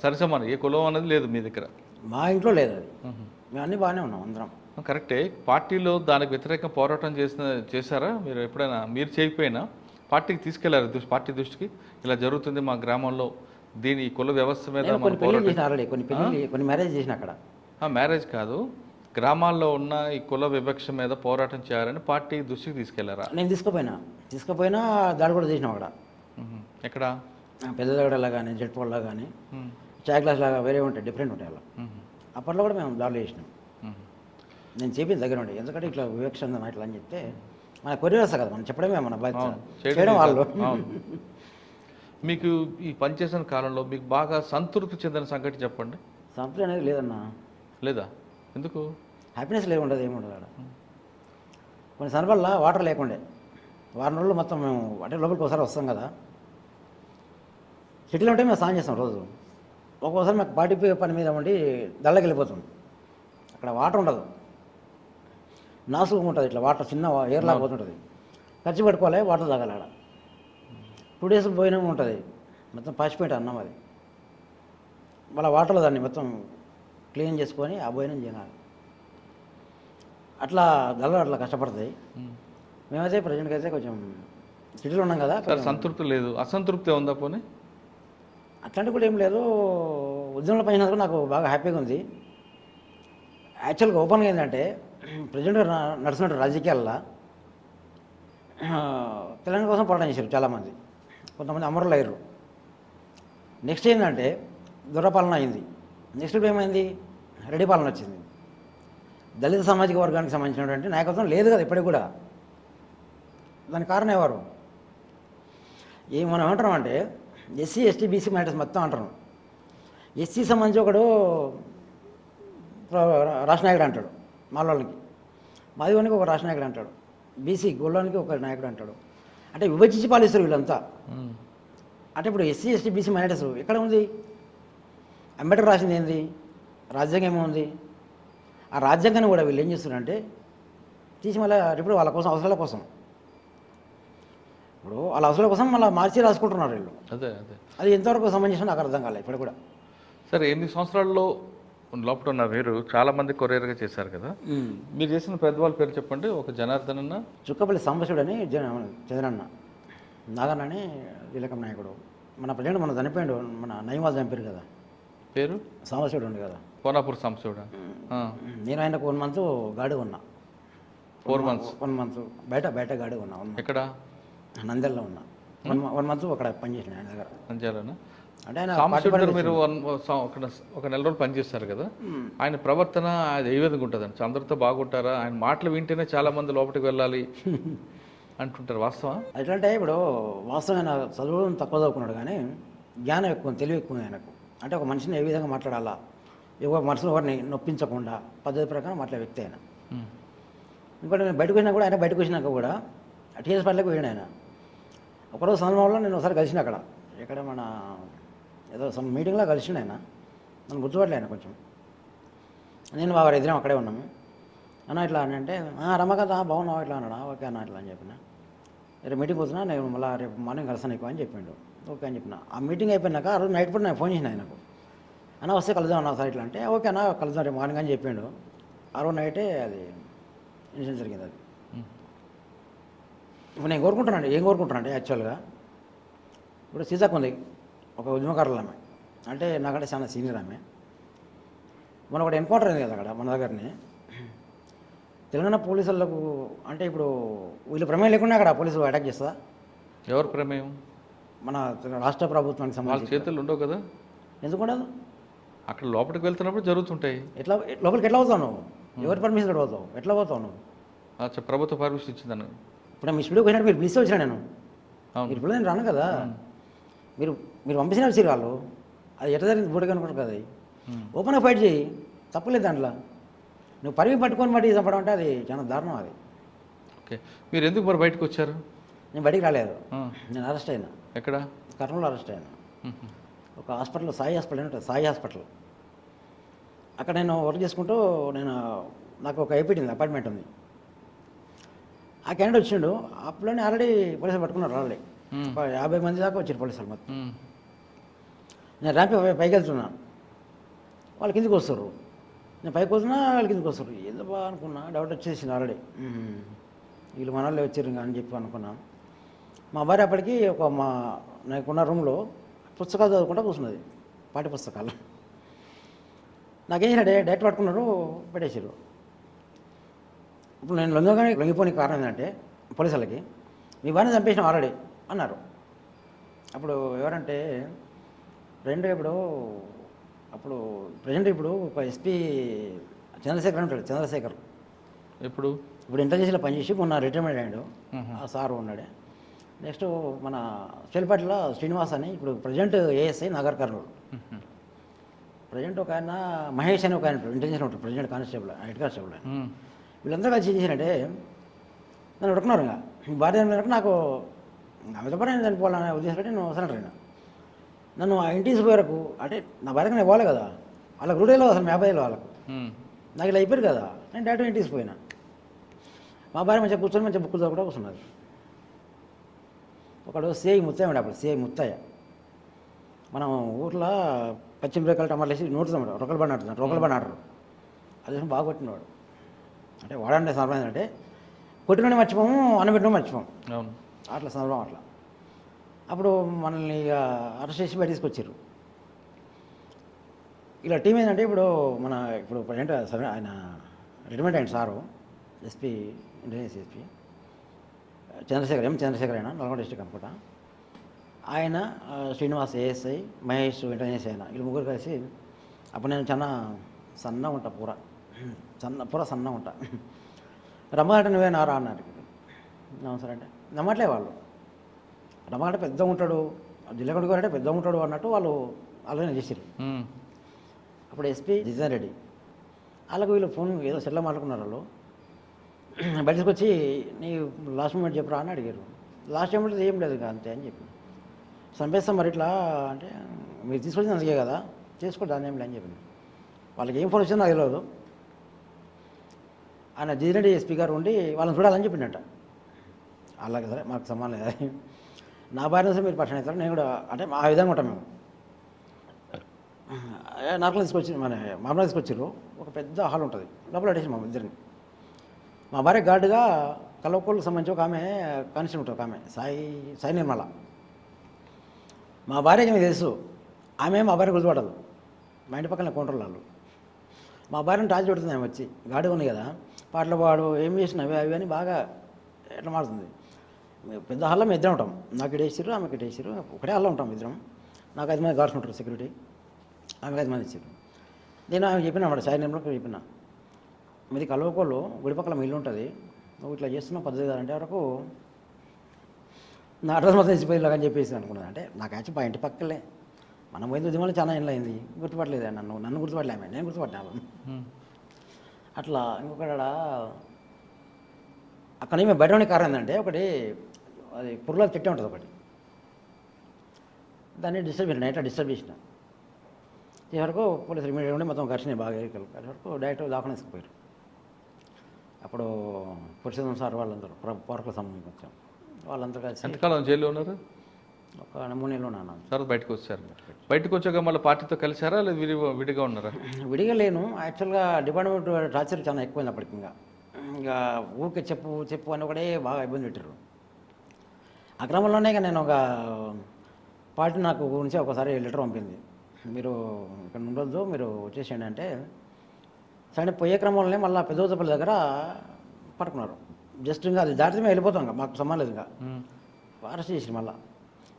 సరిసమానం, ఏ కులం అనేది లేదు మీ దగ్గర. మా ఇంట్లో లేదు అది. మేము అన్నీ బాగానే ఉన్నాం అందరం. కరెక్టే. పార్టీలో దానికి వ్యతిరేకంగా పోరాటం చేశారా మీరు ఎప్పుడైనా? మీరు చేయకపోయినా పార్టీకి తీసుకెళ్లారు, పార్టీ దృష్టికి ఇలా జరుగుతుంది మా గ్రామంలో, దీని ఈ కుల వ్యవస్థ మీద నేను మనం కొన్ని పెళ్ళిళ్ళు పోరాటం. చేసిన ఆల్రెడీ, కొన్ని మ్యారేజ్ చేసిన అక్కడ. మ్యారేజ్ కాదు, గ్రామాల్లో ఉన్న ఈ కుల వివక్ష మీద పోరాటం చేయాలని పార్టీ దృష్టికి తీసుకెళ్లారా? నేను తీసుకుపోయినా దాడి కూడా చేసినాం అక్కడ. ఎక్కడ? పెద్దదగడలా కానీ, జడ్పోల్లా కానీ, చాయ్ గ్లాస్ లాగా వేరే ఉంటాయి, డిఫరెంట్ ఉంటాయి అలా. అప్పట్లో కూడా మేము దాడులు చేసినాం. నేను చెప్పింది దగ్గర ఉండే, ఎందుకంటే ఇట్లా వివక్ష ఉందన్న ఇట్లా అని చెప్తే మన కొరియర్ వస్తా కదా, మనం చెప్పడమే మన బాధ్యత, చేయడం వాళ్ళు. మీకు ఈ పనిచేసిన కాలంలో మీకు బాగా సంతృప్తి చెందిన సంగతి చెప్పండి. సంతృప్తి అనేది లేదన్నా. లేదా? ఎందుకు? హ్యాపీనెస్ లేకుండదు, ఏముండదు అక్కడ. కొన్ని సందర్భాల్లో వాటర్ లేకుండే, వారం రోజులు మొత్తం మేము అంటే లోపలికి ఒకసారి వస్తాం కదా, సిటీలో ఉంటే మేము స్నానం చేస్తాం రోజు. ఒక్కోసారి మాకు పార్టీ పని మీద ఉండి దళ్ళకి వెళ్ళిపోతుంది, అక్కడ వాటర్ ఉండదు, నాసుగా ఉంటుంది, ఇట్లా వాటర్ చిన్న ఎయిర్లాగా పోతుంటుంది, ఖర్చు పెట్టుకోవాలి, వాటర్ తాగాలి. ఆడ 2 days పోయినా ఉంటుంది, మొత్తం పాచిపోయింది అన్నం అది. మళ్ళీ వాటర్లో దాన్ని మొత్తం క్లీన్ చేసుకొని ఆ భోజనం చేయాలి. అట్లా దళాలు అట్లా కష్టపడతాయి. మేమైతే ప్రజెంట్కి అయితే కొంచెం సిటీలో ఉన్నాం కదా. సంతృప్తి లేదు, అసంతృప్తి ఉందా? పోనీ అట్లాంటి కూడా ఏం లేదు. ఉద్యమంలో పనిచేసినందుకు నాకు బాగా హ్యాపీగా ఉంది. యాక్చువల్గా ఓపెన్గా ఏంటంటే ప్రజెంట్గా నడుస్తున్న రాజకీయాల్లో తెలంగాణ కోసం పోరాటం చేశారు చాలామంది, కొంతమంది అమరులు అయ్యారు. నెక్స్ట్ ఏంటంటే దురపాలన అయింది. నెక్స్ట్ ఇప్పుడు ఏమైంది, రెడ్డి పాలన వచ్చింది. దళిత సామాజిక వర్గానికి సంబంధించినటువంటి నాయకత్వం లేదు కదా ఇప్పటికి కూడా. దానికి కారణం ఎవరు? మనం ఏమంటున్నాం అంటే ఎస్సీ ఎస్టీ బీసీ మైనారిటీస్ మొత్తం అంటారు. ఎస్సీ సంబంధించి ఒకడు రాష్ట్ర నాయకుడు అంటాడు, మాలోళ్ళకి మాదివానికి ఒక రాష్ట్ర నాయకుడు అంటాడు, బీసీ గొల్లానికి ఒక నాయకుడు అంటాడు. అంటే విభజించి పాలిస్తారు వీళ్ళంతా. అంటే ఇప్పుడు ఎస్సీ ఎస్టీ బీసీ మైనారిటీస్ ఎక్కడ ఉంది? అంబేద్కర్ రాసింది ఏంది? రాజ్యాంగం ఏముంది? ఆ రాజ్యాంగాన్ని కూడా వీళ్ళు ఏం చేస్తున్నారంటే తీసి మళ్ళీ ఇప్పుడు వాళ్ళ కోసం అవసరాల కోసం, ఇప్పుడు వాళ్ళ అవసరాల కోసం మళ్ళీ మార్చి రాసుకుంటున్నారు వీళ్ళు. అదే అదే అది ఎంతవరకు సంబంధించిన నాకు అర్థం కాలేదు ఇప్పుడు కూడా. సరే, 8 సంవత్సరాల్లో లోపల ఉన్న మీరు చాలామంది కొరియర్గా చేశారు కదా, మీరు చేసిన పెద్దవాళ్ళ పేరు చెప్పండి. ఒక జనార్దన్ అన్న, చుక్కపల్లి సాంబశివుడు అని చంద్రన్న, నాగన్న అని విలేకం నాయకుడు, మన ప్రజెంట్ మన చనిపోయాడు, మన నయమాలు చంపారు కదా, పేరు సాంబశివుడు ఉంది కదా, కోనాపూర్ సాంబశివుడా. నేను ఆయనకు 1 month గాడి ఉన్నా. 4 months 1 month బయట గాడి ఉన్నా. ఎక్కడ? నంద్యాలలో ఉన్నా. 1 month అక్కడ పనిచేసిన ఆయన దగ్గర. నంద్యాలనా? అంటే ఆయన సాంబశివుడు గారు మీరు ఒక నెల రోజులు పనిచేస్తారు కదా, ఆయన ప్రవర్తన అది ఏ విధంగా ఉంటుందండి? అందరితో బాగుంటారా? ఆయన మాటలు వింటేనే చాలా మంది లోపలికి వెళ్ళాలి అంటుంటారు, వాస్తవం? ఎట్లా అంటే ఇప్పుడు వాస్తవమైన చదువు తక్కువ చదువుకున్నాడు కానీ జ్ఞానం ఎక్కువ, తెలివి ఎక్కువ ఆయనకు. అంటే ఒక మనిషిని ఏ విధంగా మాట్లాడాలా, మనసులో ఎవరిని నొప్పించకుండా పద్ధతి ప్రకారం మాట్లాడే వ్యక్తి ఆయన. ఇంకోటి నేను బయటకు వచ్చినా కూడా, ఆయన బయటకు వచ్చినాక కూడా టీఎస్ పార్టీలకు పోయాడు ఆయన. ఒకరోజు సందర్భంలో నేను ఒకసారి కలిసిన అక్కడ, ఎక్కడ మన ఏదో సమ్ మీటింగ్లో కలిసిండు ఆయన. నన్ను గుర్తుపట్టలే ఆయన కొంచెం. నేను వారి ఎదురేం అక్కడే ఉన్నాము. అన్న ఇట్లా అని అంటే రమకాంత్ బాగున్నావా ఇట్లా అన్నాడా. ఓకే అన్న ఇట్లా అని చెప్పిన. రేపు మీటింగ్ పోతున్నా, నేను మళ్ళీ రేపు మార్నింగ్ కలుస్తాను ఎక్కువ అని చెప్పిండు. ఓకే అని చెప్పిన. ఆ మీటింగ్ అయిపోయినాక ఆ రోజు నైట్ పూట నేను ఫోన్ చేసిన ఆయనకు, అన్న వస్తే కలుద్దాం అన్న సార్ ఇట్లా అంటే, ఓకే అన్న కలుద్దాం రేపు మార్నింగ్ అని చెప్పిండు. ఆ రోజు నైటే అది ఇన్సిడెంట్ జరిగింది. అది ఇప్పుడు నేను కోరుకుంటున్నాను, ఏం కోరుకుంటున్నాను అంటే యాక్చువల్గా ఇప్పుడు సీతాకు ఉంది ఒక ఉద్యమకారులు ఆమె, అంటే నాకంటే చాలా సీనియర్ ఆమె. మన ఒకటి ఎన్కౌంటర్ అయింది కదా అక్కడ మన దగ్గరనే. తెలంగాణ పోలీసులకు అంటే ఇప్పుడు వీళ్ళు ప్రమేయం లేకుండా అక్కడ పోలీసులు అటాక్ చేస్తుందా? ఎవరు ప్రమేయం? మన రాష్ట్ర ప్రభుత్వానికి వాళ్ళ సంబంధించి చేతులు ఉండవు కదా. ఎందుకు ఉండదు? అక్కడ లోపలికి వెళ్తున్నప్పుడు జరుగుతుంటాయి. ఎట్లా లోపలికి ఎట్లా పోతావు నువ్వు? ఎవరి పర్మిషన్ ఎట్లా పోతావు? ఎట్లా పోతావు నువ్వు? అచ్చా, ప్రభుత్వ పర్మిషన్ ఇచ్చిందని. ఇప్పుడు మీ స్టూడియోకి పోయినట్టు మీరు పిలిస్తే వచ్చినా నేను, మీరు ఇప్పుడు నేను రాను కదా, మీరు పంపించిన వచ్చారు వాళ్ళు. అది ఎట్లా జరిగింది బూడిగా అనుకుంటారు కదా. ఓపెన్గా ఫైట్ చేయి, తప్పలేదు దాంట్లో. నువ్వు పరివి పట్టుకొని బట్టి చంపడం అంటే అది చాలా దారుణం. అది ఓకే, మీరు ఎందుకు మరి బయటకు వచ్చారు? నేను బయటికి రాలేదు, నేను అరెస్ట్ అయినా. ఎక్కడ? కర్నూలు అరెస్ట్ అయినా. ఒక హాస్పిటల్లో సాయి హాస్పిటల్ అని ఉంటుంది, సాయి హాస్పిటల్. అక్కడ నేను వర్క్ చేసుకుంటూ నాకు ఒక అయిపోయింది అపార్ట్మెంట్ ఉంది. ఆ క్యాండిడేట్ వచ్చిండు, అప్పులోనే ఆల్రెడీ పోలీసులు పట్టుకున్నారు. ఆల్రెడీ 50 మంది దాకా వచ్చారు పోలీసులు మొత్తం. నేను ర్యాంప్ పైకి వెళ్తున్నా, వాళ్ళు కిందికి వస్తారు. నేను పైకి వస్తున్నా వాళ్ళ కిందకి వస్తారు. ఏదో బాగా అనుకున్నా, డౌట్ వచ్చేసింది ఆల్రెడీ. వీళ్ళు మన వాళ్ళే వచ్చారు ఇంకా అని చెప్పి అనుకున్నా. మా భార్య అప్పటికి నాకున్న రూమ్లో పుస్తకాలు చదువుకుంటూ కూర్చున్నది, పాఠ్య పుస్తకాలు. నాకేం చేసిన డైరెక్ట్ పట్టుకున్నారు, పెట్టేసారు. ఇప్పుడు నేను లొంగిపోని కారణం ఏంటంటే పోలీసులకి, మీ భార్యని చంపేసిన ఆల్రెడీ అన్నారు. అప్పుడు ఎవరంటే అప్పుడు ప్రజెంట్ ఇప్పుడు ఒక ఎస్పీ చంద్రశేఖర్ ఉంటాడు. చంద్రశేఖర్ ఇప్పుడు ఇంటెలిజెన్స్లో పనిచేసి మొన్న రిటైర్మెంట్ అయ్యాడు. ఆ సారు ఉన్నాడే. నెక్స్ట్ మన స్టేల్పాటిలో శ్రీనివాస్ అని ఇప్పుడు present ASI Nagar Kurnool. Present ఒక ఆయన మహేష్ అని ఒక ఆయన ఇంటెలిజెన్స్ ఉంటాడు, ప్రజెంట్ కానిస్టేబుల్, హెడ్ కానిస్టేబుల్. వీళ్ళందరూ కలిసి ఏం చేశారంటే నన్ను అడుగుతున్నారు. ఇంకా భార్య నాకు ఆమెతో పాటు నేను చనిపోవాలనే ఉద్దేశంతో నేను సరెండర్ అయినా. నన్ను ఆ ఇంటికి పోయారకు అంటే నా భార్యకు నేను పోలే కదా, వాళ్ళకి రూడేలో అసలు 50 వాళ్ళకు నాకు ఇలా అయిపోయారు కదా, నేను డైరెక్ట్ ఇంటికి పోయినా. మా భార్య మంచిగా కూర్చొని మంచిగా బుక్కులు కూడా కూర్చున్నారు. ఒకడు సిఐ ముత్తయ్య ఉండే, అప్పుడు సిఐ ముత్తయ్య. మనం ఊర్లో పచ్చిమిరకాయలు టమాటాలు వేసి నూరుతాం, రొక్కలు బండి ఆడరు. అది బాగా కొట్టినవాడు. అంటే వాడంటే సంప్రదాయం అంటే కొట్టినోని మర్చిపోము, అన్నబెట్టిన మర్చిపోము, అట్లా సందర్భం అట్లా. అప్పుడు మనల్ని అరెస్ట్ చేసి బయట తీసుకొచ్చారు. ఇలా టీం ఏంటంటే ఇప్పుడు ప్రజెంట్ ఆయన రిటైర్మెంట్ అయిన sir SP, intelligence SP Chandrashekar అయినా నల్గొండ డిస్ట్రిక్ట్ అనుకుంటా. ఆయన శ్రీనివాస్ ఏఎస్ఐ, మహేష్ ఇంటెలిజెన్స్ అయినా, వీళ్ళు ముగ్గురు కలిసి అప్పుడు నేను చాలా సన్నగా ఉంటా, పూర సన్నగా ఉంటా. రమ్మంటే నువ్వే నారా అన్నారు. నమస్తే అంటే నమ్మట్లే వాళ్ళు. రమ్మంటే పెద్దగా ఉంటాడు, జిల్లా కొడుకు అంటే పెద్దగా ఉంటాడు అన్నట్టు వాళ్ళు అలాగే చేసారు. అప్పుడు ఎస్పీ జిజన్ రెడ్డి వాళ్ళకు వీళ్ళు ఫోన్ ఏదో సెల్లో మాట్లాడుకున్నారు. వాళ్ళు బయటకు వచ్చి నీ లాస్ట్ మూమెంట్ చెప్పరా అని అడిగారు. లాస్ట్ మూమెంట్ ఏం లేదు అంతే అని చెప్పి, చంపేస్తాం మరి ఇట్లా అంటే మీరు తీసుకొచ్చింది అందుకే కదా, చేసుకోండి దాన్ని ఏం లేదు అని చెప్పింది. వాళ్ళకి ఏం ఫోన్ వచ్చిందో నాకు తెలియదు. ఆయన జిజన్ ఎస్పీ గారు ఉండి వాళ్ళని చూడాలని చెప్పిండట. అలాగే సరే మాకు సంబంధం లేదు, నా భార్య సరే మీరు పర్సన్ అవుతారు, నేను కూడా అంటే ఆ విధంగా ఉంటాం మేము. నార్మల్ మామూలుగా తీసుకొచ్చారు. ఒక పెద్ద హాల్ ఉంటుంది, లోపల అడిగేసి మా ఇద్దరిని. మా భార్య గార్డుగా కలవకోళ్ళకి సంబంధించి ఒక ఆమె కానిస్టేబుల్ ఉంటుంది, ఒక ఆమె సాయి నిర్మల. మా భార్యకి మీకు తెలుసు, ఆమె మా భార్య గుర్తుపడదు. మా ఇంటి పక్కన కౌంటర్లు వాళ్ళు. మా భార్యను టార్చ్ పెడుతుంది ఆమె వచ్చి, గాడి ఉంది కదా, పాటలు పాడు ఏం చేసినవి అవి అని బాగా ఎట్లా మారుతుంది. పెద్ద హాల్లో మేము ఇద్దరం ఉంటాం, నాకు ఇటేసారు ఆమెకి ఇటేసారు, ఒకటే హాల్లో ఉంటాం ఇద్దరం. నాకు 5 మంది గార్డ్స్ ఉంటారు సెక్యూరిటీ, ఆమెకు 5 మంది ఇచ్చారు. నేను ఆమె చెప్పిన అన్నమాట, సాయి నిర్మలకు చెప్పిన, మీది కలవకోళ్ళు గుడి పక్కల మీ ఇల్లు ఉంటుంది, నువ్వు ఇట్లా చేస్తున్నావు పద్ధతి కాదంటే వరకు నా అడ్రస్ మొత్తం ఇచ్చిపోయేలాగని చెప్పేసి అనుకున్నాను. అంటే నాకు యాక్చువల్ మా ఇంటి పక్కలే, మనం పోయింది ఉద్యమంలో చాలా ఏళ్ళు అయింది, గుర్తుపట్టలేదు నన్ను గుర్తుపట్టలే ఆమె, నేను గుర్తుపట్టాను. అట్లా ఇంకొకటి అక్కడ మేము బయట ఉండే కారణం ఏంటంటే ఒకటి అది పుర్లా చెట్టే ఉంటుంది ఒకటి, దాన్ని నైట్లో డిస్టర్బ్ చేసిన. ఈ వరకు పోలీసులు ఇమీడియట్ ఉండి మొత్తం ఘర్షణ బాగా ఎరికలు అది వరకు డైరెక్ట్ దాఖలు వేసుకుపోయారు. అప్పుడు పురుషోత్తం సార్ వాళ్ళందరూ పోరకుల సంబంధించి వచ్చాం, వాళ్ళందరూ కలిసి ఎంతకాలం జైల్లో ఉన్నారు? ఒక 3 నెలలు ఉన్నాను. తర్వాత బయటకు వచ్చారు. బయటకు వచ్చాక మళ్ళీ పార్టీతో కలిసారా లేదా విడిగా ఉన్నారా? విడిగా లేను. యాక్చువల్గా డిపార్ట్మెంట్ టార్చర్ చాలా ఎక్కువైంది అప్పటికి. ఇంకా ఊరికే చెప్పు అని ఒకటే బాగా ఇబ్బంది పెట్టారు. ఆ క్రమంలోనే ఇక నేను ఒక పార్టీ నాకు గురించి ఒకసారి లెటర్ పంపింది, మీరు ఇక్కడ ఉండొద్దు మీరు వచ్చేసేయండి అంటే. సరే పోయే క్రమంలోనే మళ్ళీ పెద్దపల్లి దగ్గర పట్టుకున్నారు. జస్ట్ ఇంకా అది దాటితే మేము వెళ్ళిపోతాం, ఇంకా మాకు సంబంధం లేదు. ఇంకా అరెస్ట్ చేసి మళ్ళీ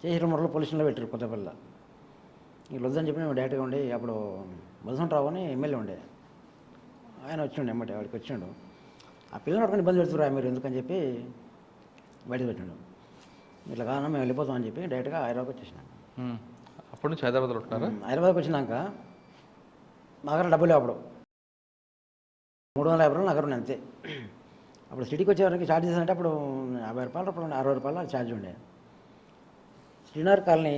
చేసిన మొదలు పోలీసులో పెట్టారు కొత్తపల్లిలో. ఇక వద్దని చెప్పి మేము డైరెక్ట్గా ఉండి, అప్పుడు మధుసంరావు అని ఎమ్మెల్యే ఉండే ఆయన వచ్చిండు, ఎమ్మటే వాడికి వచ్చిండు. ఆ పిల్లలు పట్టుకొని ఇబ్బంది పెడుతురా మీరు ఎందుకని చెప్పి బయటకు పెట్టిండు. ఇట్లా కాదన్నా మేము వెళ్ళిపోతాం అని చెప్పి డైరెక్ట్గా హైదరాబాద్కి వచ్చేసినాం. అప్పటి నుంచి హైదరాబాద్లో ఉంటున్నారా? హైదరాబాద్కి వచ్చినాక మా దగ్గర డబ్బులు లేవు. అప్పుడు 350 రూపాయలు నగరం అంతే. అప్పుడు సిటీకి వచ్చేవారికి ఛార్జ్ చేసారంటే అప్పుడు 50 రూపాయలు, అప్పుడు 60 రూపాయలు ఛార్జ్ ఉండే. శ్రీనగర్ కాలనీ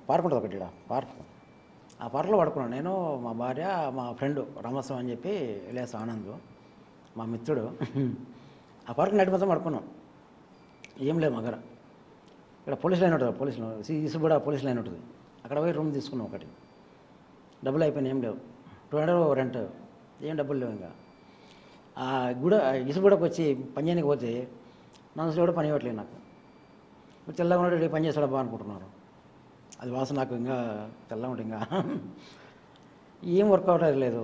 పార్క్ ఉంటుంది ఒకటి, పార్క్. ఆ పార్క్లో పడుకున్నాను నేను, మా భార్య, మా ఫ్రెండ్ రామస్వామి అని చెప్పి ఎలియాస్ ఆనంద్ మా మిత్రుడు. ఆ పార్క్ నైట్ మొత్తం పడుకున్నాం, ఏం లేదు మా దగ్గర. ఇక్కడ పోలీస్ లైన్ ఉంటుంది, పోలీసులు కూడా పోలీస్ లైన్ ఉంటుంది, అక్కడ పోయి రూమ్ తీసుకున్నాం ఒకటి. డబ్బులు అయిపోయినాయి, ఏం లేవు. 200 రెంట్ ఏం డబ్బులు లేవు ఇంకా ఇసుగూడకు వచ్చి పని చేయడానికి పోతే నన్ను కూడా పని ఇవ్వట్లేదు నాకు. తెల్లగా ఉన్నాడు పని చేస్తాడు బా అనుకుంటున్నారు. అది వాసన నాకు ఇంకా తెల్లగా ఉంటుంది ఇంకా ఏం వర్కౌట్ లేదు.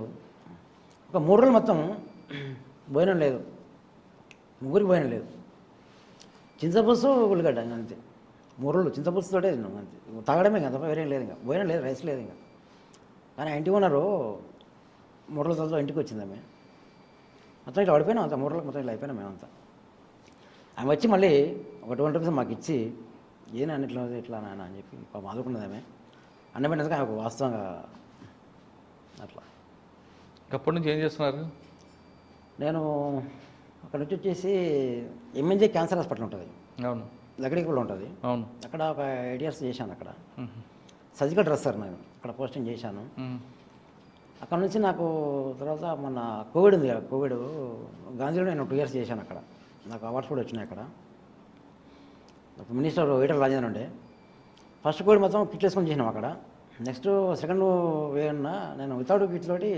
ఒక 3 రోజులు మొత్తం భోజనం లేదు, ముగ్గురికి భోజనం లేదు. చింతపులుసు ఉల్లిగడ్డ అంతే. 3 రోజులు చింతపులుసుతోటే తిన్నాం అంతే. తాగడమే ఇంకా తప్ప వేరేం లేదు, ఇంకా భోజనం లేదు, రైస్ లేదు ఇంకా. కానీ ఇంటికి ఉన్నారు 3 రోజుల తర్వాత ఇంటికి వచ్చింది ఆమె. మొత్తం ఇట్లా పడిపోయినాం అంతా. 3 రోజులకు మొత్తం ఇట్లా అయిపోయినాం మేమంతా. ఆమె వచ్చి మళ్ళీ ఒక 20 రూపీస్ మాకు ఇచ్చి ఏనా ఇట్లా ఇట్లా నాన్న అని చెప్పి పాపం ఆదుకున్నది ఆమె. అన్నం పెట్టినందుకు ఆమెకు వాస్తవంగా అట్లా. అప్పటి నుంచి ఏం చేస్తున్నారు? నేను అక్కడ నుంచి వచ్చేసి ఎంఎన్జే క్యాన్సర్ హాస్పిటల్ ఉంటుంది, అవును, లగడీకులో ఉంటుంది. అవును. అక్కడ ఒక 8 years చేశాను. అక్కడ సర్జికల్ డ్రెస్సర్ నేను అక్కడ పోస్టింగ్ చేశాను. అక్కడ నుంచి నాకు తర్వాత మొన్న కోవిడ్ ఉంది కదా, కోవిడ్ గాంధీలో నేను 2 years చేశాను అక్కడ. నాకు అవార్డ్స్ కూడా వచ్చినాయి అక్కడ. మినిస్టర్ ఈటల రాజేంద్ర ఉండే. ఫస్ట్ కోవిడ్ మొత్తం కిట్ వేసుకొని చేసినాం అక్కడ. నెక్స్ట్ సెకండ్ వే ఉన్న నేను వితౌట్ కిట్ తోటి.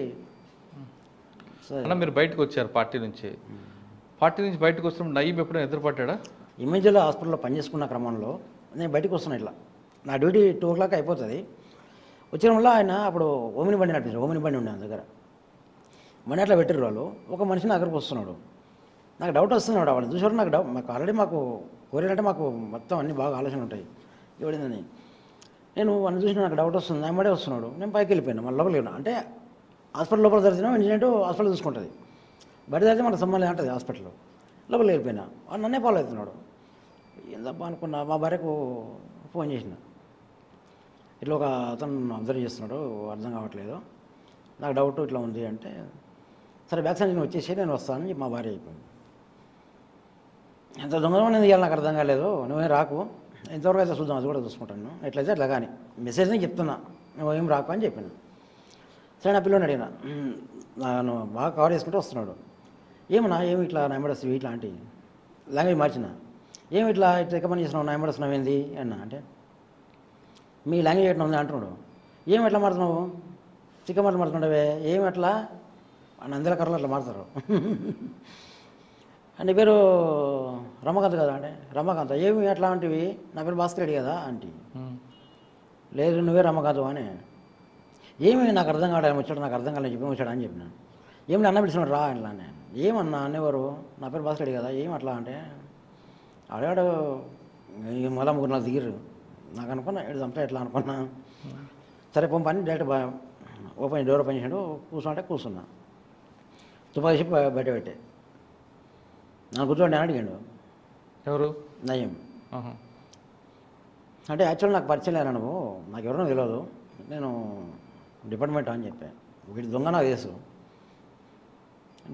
అన్న మీరు బయటకు వచ్చారు పార్టీ నుంచి బయటకు వస్తున్నప్పుడు నయీం ఎప్పుడైనా ఎదురుపడ్డా? ఎంఎన్జేలో హాస్పిటల్లో పనిచేసుకున్న క్రమంలో నేను బయటకు వస్తున్నా. ఇట్లా నా డ్యూటీ 2 o'clock అయిపోతుంది. వచ్చిన వల్ల ఆయన అప్పుడు ఓమిని బండి నడిపించారు. ఓమిని బండి ఉండే దగ్గర బండి అట్లా పెట్టారు వాళ్ళు. ఒక మనిషి నా దగ్గరకు వస్తున్నాడు. నాకు డౌట్ వస్తున్నాడు. వాళ్ళు చూసారు నాకు డౌట్. మాకు ఆల్రెడీ మాకు కోరినంటే మాకు మొత్తం అన్ని బాగా ఆలోచన ఉంటాయి ఎవడిందని. నేను వాళ్ళని చూసిన నాకు డౌట్ వస్తుంది. నామడే వస్తున్నాడు. నేను పైకి వెళ్ళిపోయాను. మళ్ళీ లోపలికి వెళ్ళినా. అంటే హాస్పిటల్ లోపల జరిగినా ఇన్సిడెంట్ హాస్పిటల్ చూసుకుంటుంది. బయట జరిగితే మనకు సంబంధం ఉంటుంది హాస్పిటల్లో. లోపలికి వెళ్ళిపోయినా. వాడు నన్నే ఫాలో అవుతున్నాడు. ఏందబ్బా అనుకున్నా. మా భార్యకు ఫోన్ చేసిన. ఇట్లా ఒక అతను అబ్జర్వ్ చేస్తున్నాడు, అర్థం కావట్లేదు, నాకు డౌట్ ఇట్లా ఉంది అంటే, సరే వ్యాక్సినేషన్ వచ్చేసి నేను వస్తానని మా భార్య అయిపోయింది. ఎంత దొంగదం అనేది ఇవ్వాలి నాకు అర్థం కాలేదు. నువ్వేం రాకు, ఎంతవరకు అయితే చూద్దాం, అది కూడా చూసుకుంటాను, ఎట్లయితే అట్లా. కానీ మెసేజ్ని చెప్తున్నా, నువ్వేం రాకు అని చెప్పాను. సరే నా పిల్లని అడిగిన, నన్ను బాగా కవర్ చేసుకుంటూ వస్తున్నాడు. ఏమన్నా ఏమి ఇట్లా నైంబడస్ ఇట్లా అంటే లాంగ్వేజ్ మార్చిన, ఏమి ఇట్లా ఇట్లా రికమెండ్ చేస్తున్నావు, నైంబడస్ ఏంది అన్న అంటే, మీ లాంగ్వేజ్ ఎట్లా ఉంది అంటున్నాడు. ఏమి ఎట్లా మారుతున్నావు, చిక్క మాటలు మారుతుండవే, ఏమి ఎట్లా అని అందరి కర్రలు అట్లా మారుతారు. నీ పేరు రమకాంత్ కదా అంటే, రమకాంత్ ఏమి ఎట్లా అంటివి, నా పేరు భాస్కర్ రెడ్డి కదా అంటే, లేదు నువ్వే రమకాంత్ అని. ఏమి నాకు అర్థం కావడం వచ్చాడు, నాకు అర్థం కాలేదు చెప్పి వచ్చాడు అని చెప్పినాను. ఏమి అన్న పిలిచినాడు రా అట్లా అని. ఏమన్నా అనేవారు, నా పేరు భాస్కర్ రెడ్డి కదా, ఏమి అట్లా అంటే అడిగాడు. మళ్ళా 3-4 దిగిరు. నాకు అనుకున్నా ఎడు చంపా ఎట్లా అనుకున్నా. సరే పంపని డైరెక్ట్ ఓపెన్ డోర్ ఓపెన్ చేసాడు. కూర్చుంటే కూర్చున్నా. తుపాకీ చెప్పి బయట పెట్టే నన్ను కూర్చోండి అని అడిగాడు. ఎవరు? నయీం. అంటే యాక్చువల్ నాకు పరిచయం లేరా నువ్వు, నాకు ఎవరినో తెలియదు, నేను డిపార్ట్మెంట్ అని చెప్పాను. వీటి దొంగ నాకు తెలుసు.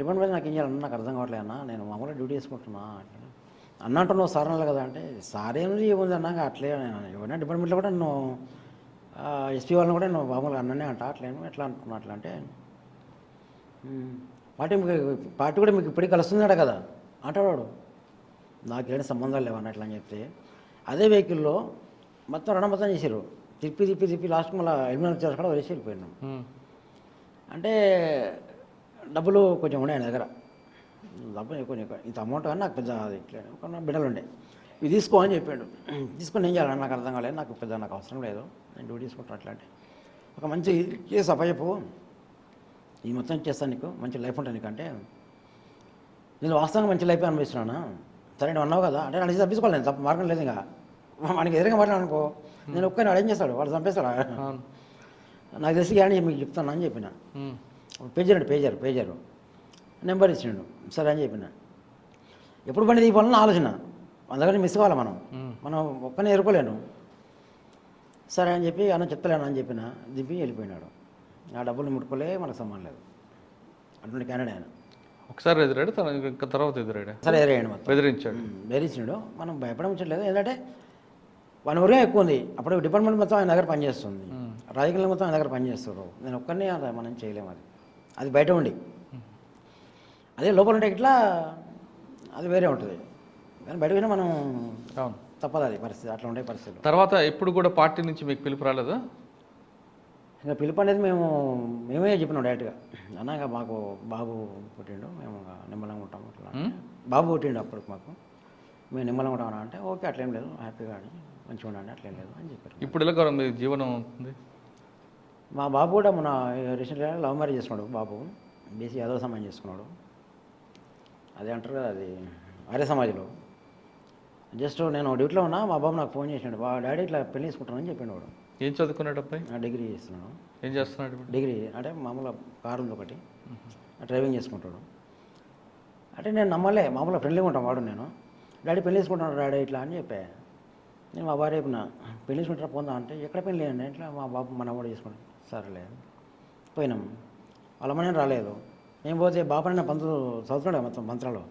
డిపార్ట్మెంట్ నాకు ఏం చేయాలన్నా నాకు అర్థం కావట్లేదు అన్న, నేను మామూలుగా డ్యూటీ చేసుకుంటున్నా అన్న అంటున్నావు. సార్ అనాలి కదా అంటే, సార్ ఏముంది ఏముంది అన్నాక అట్లే ఎవరైనా డిపార్ట్మెంట్లో కూడా నువ్వు ఎస్పీ వాళ్ళని కూడా నువ్వు మామూలుగా అన్ననే అంట, అట్లేను ఎట్లా అనుకున్నా అట్లా అంటే, పార్టీ కూడా మీకు ఇప్పటికీ కలుస్తుందట కదా అంటాడు. నాకు ఏమైనా సంబంధాలు లేవన్న అట్లా అని చెప్తే, అదే వెహికల్లో మొత్తం మొత్తం చేశారు. తిప్పి లాస్ట్కి మళ్ళీ ఎలిమినేట్ చేసి కూడా వదిలేసి వెళ్ళిపోయినాం. అంటే డబ్బులు కొంచెం ఉండే ఆయన దగ్గర, డబ్బులు కొంచెం ఇంత అమౌంట్ కానీ నాకు పెద్ద ఇట్లా ఒక బిడ్డలు ఉండే, ఇవి తీసుకో అని చెప్పాడు. తీసుకొని ఏం చేయాలని నాకు అర్థం కాలేదు, నాకు పెద్ద నాకు అవసరం లేదు, నేను డ్యూటీ తీసుకుంటాను అట్లా అంటే, ఒక మంచి కేసు అప్పచెప్పు, ఈ మొత్తం చేస్తాను, నీకు మంచి లైఫ్ ఉంటుంది నీకు అంటే, నేను వాస్తవంగా మంచి లైఫ్ అనిపిస్తున్నాను. సరే నువ్వు అన్నావు కదా అంటే, నడిచి తప్పించుకోవాలి, నేను తప్ప మార్గం లేదు. ఇంకా మనకి ఎదురుగా మాట్లాడనుకో, నేను ఒక్కని వాడు ఏం చేస్తాడు, వాడు చంపేస్తాడు. నాకు తెలిసి కానీ మీకు చెప్తాను అని చెప్పిన. పేజర్ అంటే పేజర్ నెంబర్ ఇచ్చిండు. సరే అని చెప్పిన. ఎప్పుడు బండి దిగిపోవాలని ఆలోచన, అందుకని మిస్ కావాలి మనం ఒక్కనే ఎరుకోలేను. సరే అని చెప్పి అన్న చెప్తలేను అని చెప్పిన. దింపి వెళ్ళిపోయినాడు. ఆ డబ్బులు ముట్టుకోలే, మనకు సంబంధం లేదు. అటువంటి క్యాండిడేట్ ఆయన. ఒకసారి ఎదురాడు, ఇంకా తర్వాత ఎదురాడు. సరే ఎదురయ్యాడు, మొత్తం బెదిరించాడు. మనం భయపడముచ్చట్లేదు. ఏంటంటే 1 ఊరే ఎక్కువ ఉంది. అప్పుడు డిపార్ట్మెంట్ మొత్తం ఆయన దగ్గర పనిచేస్తుంది, రాజకీయాలు మొత్తం ఆయన దగ్గర పనిచేస్తారు. నేను ఒక్కరిని మనం చేయలేము. అది బయట ఉండి, అదే లోపల ఉంటే ఇట్లా అది వేరే ఉంటుంది. కానీ బయట పోయినా మనం తప్పదు, అది పరిస్థితి అట్లా ఉండే పరిస్థితి. తర్వాత ఎప్పుడు కూడా పార్టీ నుంచి మీకు పిలుపు రాలేదా? ఇంకా పిలుపు అనేది మేమే చెప్పినాం డైరెక్ట్గా, అన్న ఇంకా మాకు బాబు పుట్టిండు, మేము ఇంకా నిమ్మలంగా ఉంటాం అట్లా. బాబు పుట్టిండు అప్పుడు మాకు, మేము నిమ్మలంగా ఉంటామన్నా అంటే ఓకే అట్లేం లేదు, హ్యాపీగా అని మంచిగా ఉండండి అట్లేం లేదు అని చెప్పారు. ఇప్పుడు ఎలా మీ జీవనం ఉంది? మా బాబు కూడా మన రీసెంట్గా లవ్ మ్యారేజ్ చేసుకున్నాడు బాబు, బీసీ యాదవ సమాజం చేసుకున్నాడు. అదే అంటారు కదా, అది ఆర్య సమాజ్లో. జస్ట్ నేను డ్యూటీలో ఉన్నా, మా బాబు నాకు ఫోన్ చేసినాడు, డాడీ ఇట్లా పెళ్లి చేసుకుంటానని చెప్పిండు వాడు. ఏం చదువుకున్నాడు అబ్బాయి? డిగ్రీ చేస్తున్నాడు. ఏం చేస్తున్నాడు ఇప్పుడు? డిగ్రీ అంటే మామూలుగా కారు ఉంది ఒకటి, డ్రైవింగ్ చేసుకుంటాడు. అంటే నేను నమ్మలే, మామూలుగా ఫ్రెండ్లీగా ఉంటాం వాడు నేను. డాడీ పెళ్లి చేసుకుంటాను డాడీ ఇట్లా అని చెప్పా. నేను మా భార్య చెప్పిన పెళ్లి చేసుకుంటారా పోందా అంటే, ఎక్కడ పెళ్ళి అండి ఇట్లా మా బాబు మన వాడు చేసుకుంటాం. సరేలే పోయినాం, వాళ్ళ అమ్మనే రాలేదు. నేను పోతే బాబు నేను పంతులు చదువుతున్నాడు మొత్తం మంత్రాలు.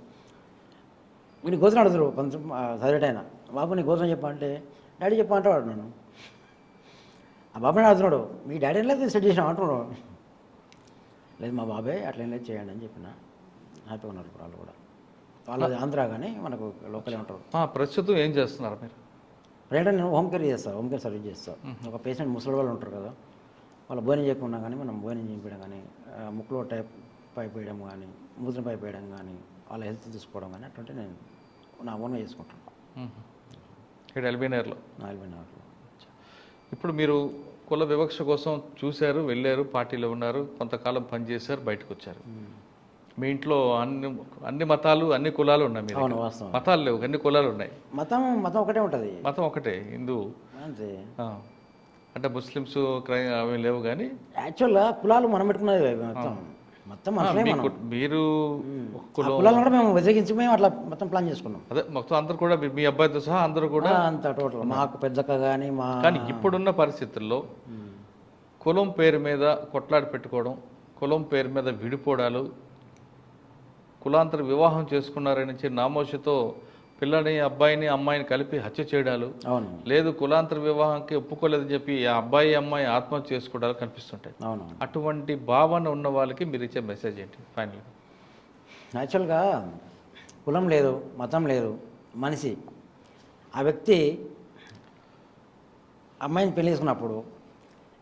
వీడిని గోత్రం అడుగుతారు పంతులు చదివేటైనా, బాబు నీ గోత్రం చెప్పా అంటే డాడీ చెప్పా అంటే వాడు నన్ను. ఆ బాబుని అడుగుతున్నాడు, మీ డాడీ లేదు సెట్ చేసినా అంటున్నాడు. లేదు మా బాబాయ్ అట్లా ఏం లేదు చేయండి అని చెప్పిన. హ్యాపీగా ఉన్నారు ఇప్పుడు వాళ్ళు కూడా. వాళ్ళది ఆంధ్ర కానీ మనకు లోకలే ఉంటారు. ప్రస్తుతం ఏం చేస్తున్నారు మీరు? ప్రజెంట్ నేను హోమ్ కేర్ చేస్తాను, హోమ్ కేర్ సర్వీస్ చేస్తాను. ఒక పేషెంట్ ముసలి వాళ్ళు ఉంటారు కదా, వాళ్ళు భోజనం చేయకుండా కానీ మనం భోజనం చేయించడం కానీ, ముక్కులో పైప్ వేయడం కానీ, మూత్రం పైప్ వేయడం కానీ, వాళ్ళ హెల్త్ చూసుకోవడం కానీ అటువంటి నేను నా ఓన్గా చేసుకుంటాను. ఇక్కడ ఎల్బీనగర్లో. ఎల్బీనగర్లో. ఇప్పుడు మీరు కుల వివక్ష కోసం చూశారు, వెళ్ళారు, పార్టీలో ఉన్నారు, కొంతకాలం పనిచేశారు, బయటకు వచ్చారు. మీ ఇంట్లో అన్ని మతాలు అన్ని కులాలు ఉన్నాయి. మీరు అవును, వాస్తవం. మతాలు లేవు, అన్ని కులాలు ఉన్నాయి. మతం ఒకటే ఉంటుంది. మతం ఒకటే, హిందూ అంతే. అంటే ముస్లిమ్స్ అవి లేవు కానీ యాక్చువల్గా కులాలు మనం పెట్టుకున్నది మొత్తం మీరు కులాలను కూడా మేము వ్యతిరేకించి మేము అట్లా మొత్తం ప్లాన్ చేసుకున్నాం. అదే మొత్తం అందరూ కూడా మీ అబ్బాయితో సహా అందరూ కూడా అంత టోటల్ మాకు పెద్దక్క కానీ మా. కానీ ఇప్పుడున్న పరిస్థితుల్లో కులం పేరు మీద కొట్లాడి పెట్టుకోవడం, కులం పేరు మీద విడిపోవడాలు, కులాంతర వివాహం చేసుకున్నారని నామోషితో పిల్లని అబ్బాయిని అమ్మాయిని కలిపి హత్య చేయడాలు, అవును, లేదు కులాంతర వివాహానికి ఒప్పుకోలేదని చెప్పి ఆ అబ్బాయి అమ్మాయి ఆత్మహత్య చేసుకోవడాలు కనిపిస్తుంటాయి. అవును. అటువంటి భావన ఉన్న వాళ్ళకి మీరు ఇచ్చే మెసేజ్ ఏంటి ఫైనల్గా? యాక్చువల్గా కులం లేదు, మతం లేదు, మనిషి ఆ వ్యక్తి అమ్మాయిని పెళ్లి చేసుకున్నప్పుడు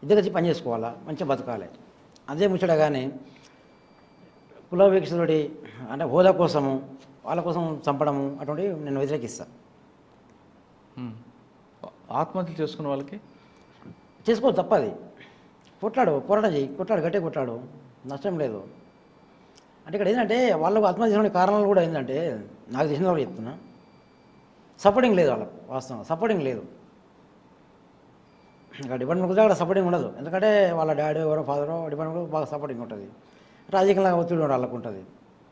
ఇద్దరు వచ్చి పని చేసుకోవాలా, మంచిగా బతకాలి. అదే ముచ్చట కానీ కుల వీక్షకుడి అంటే హోదా కోసము వాళ్ళ కోసం చంపడము అటువంటివి నేను వ్యతిరేకిస్తాను. ఆత్మహత్య చేసుకున్న వాళ్ళకి చేసుకోవచ్చు, తప్పది. పోరాటం చేయి, గట్టిగా కొట్లాడు, నష్టం లేదు. అంటే ఇక్కడ ఏంటంటే వాళ్ళకు ఆత్మహత్య చేసుకునే కారణాలు కూడా ఏంటంటే నాకు తెలిసిన వాళ్ళు చెప్తున్నా, సపోర్టింగ్ లేదు వాళ్ళకు. వాస్తవం సపోర్టింగ్ లేదు. ఇంకా డిపార్ట్మెంట్ కూడా అక్కడ సపోర్టింగ్ ఉండదు. ఎందుకంటే వాళ్ళ డాడీ ఎవరో ఫాదరో డిపార్ట్మెంట్ కూడా బాగా సపోర్టింగ్ ఉంటుంది. రాజకీయంగా ఒత్తిడి వాళ్ళకు ఉంటుంది.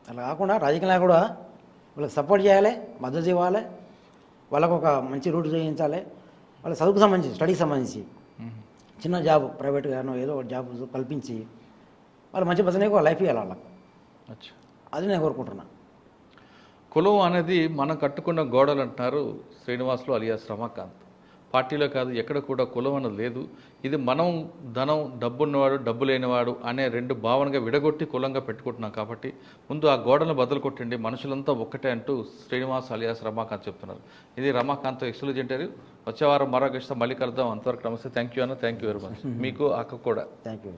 అలా కాకుండా రాజకీయంగా కూడా వాళ్ళకి సపోర్ట్ చేయాలి, మద్దతు ఇవ్వాలి, వాళ్ళకు ఒక మంచి రూట్ చేయించాలి. వాళ్ళ చదువుకు సంబంధించి, స్టడీకి సంబంధించి చిన్న జాబ్ ప్రైవేట్గానో ఏదో ఒక జాబ్ కల్పించి వాళ్ళు మంచి బతకడానికి లైఫ్ ఇవ్వాలి వాళ్ళకి. అది నేను కోరుకుంటున్నా. కులం అనేది మనం కట్టుకున్న గోడలు అంటున్నారు శ్రీనివాసులు అలియాస్ రమాకాంత్. పార్టీలో కాదు, ఎక్కడ కూడా కులం అన్నది లేదు. ఇది మనం ధనం, డబ్బున్నవాడు, డబ్బు లేనివాడు అనే రెండు భావనగా విడగొట్టి కులంగా పెట్టుకుంటున్నాం. కాబట్టి ముందు ఆ గోడలను బదులు కొట్టండి, మనుషులంతా ఒక్కటే అంటూ శ్రీనివాస్ అలియాస్ రమాకాంత్ చెప్తున్నారు. ఇది రమాకాంత్ ఎక్స్క్లూజివ్ ఇంటర్వ్యూ. వచ్చే వారం మరో గెస్ట్ మళ్ళీ కలుద్దాం. అంతవరకు నమస్తే. థ్యాంక్ యూ అన్న, థ్యాంక్ యూ వెరీ మచ్. మీకు అక్క కూడా థ్యాంక్ యూ.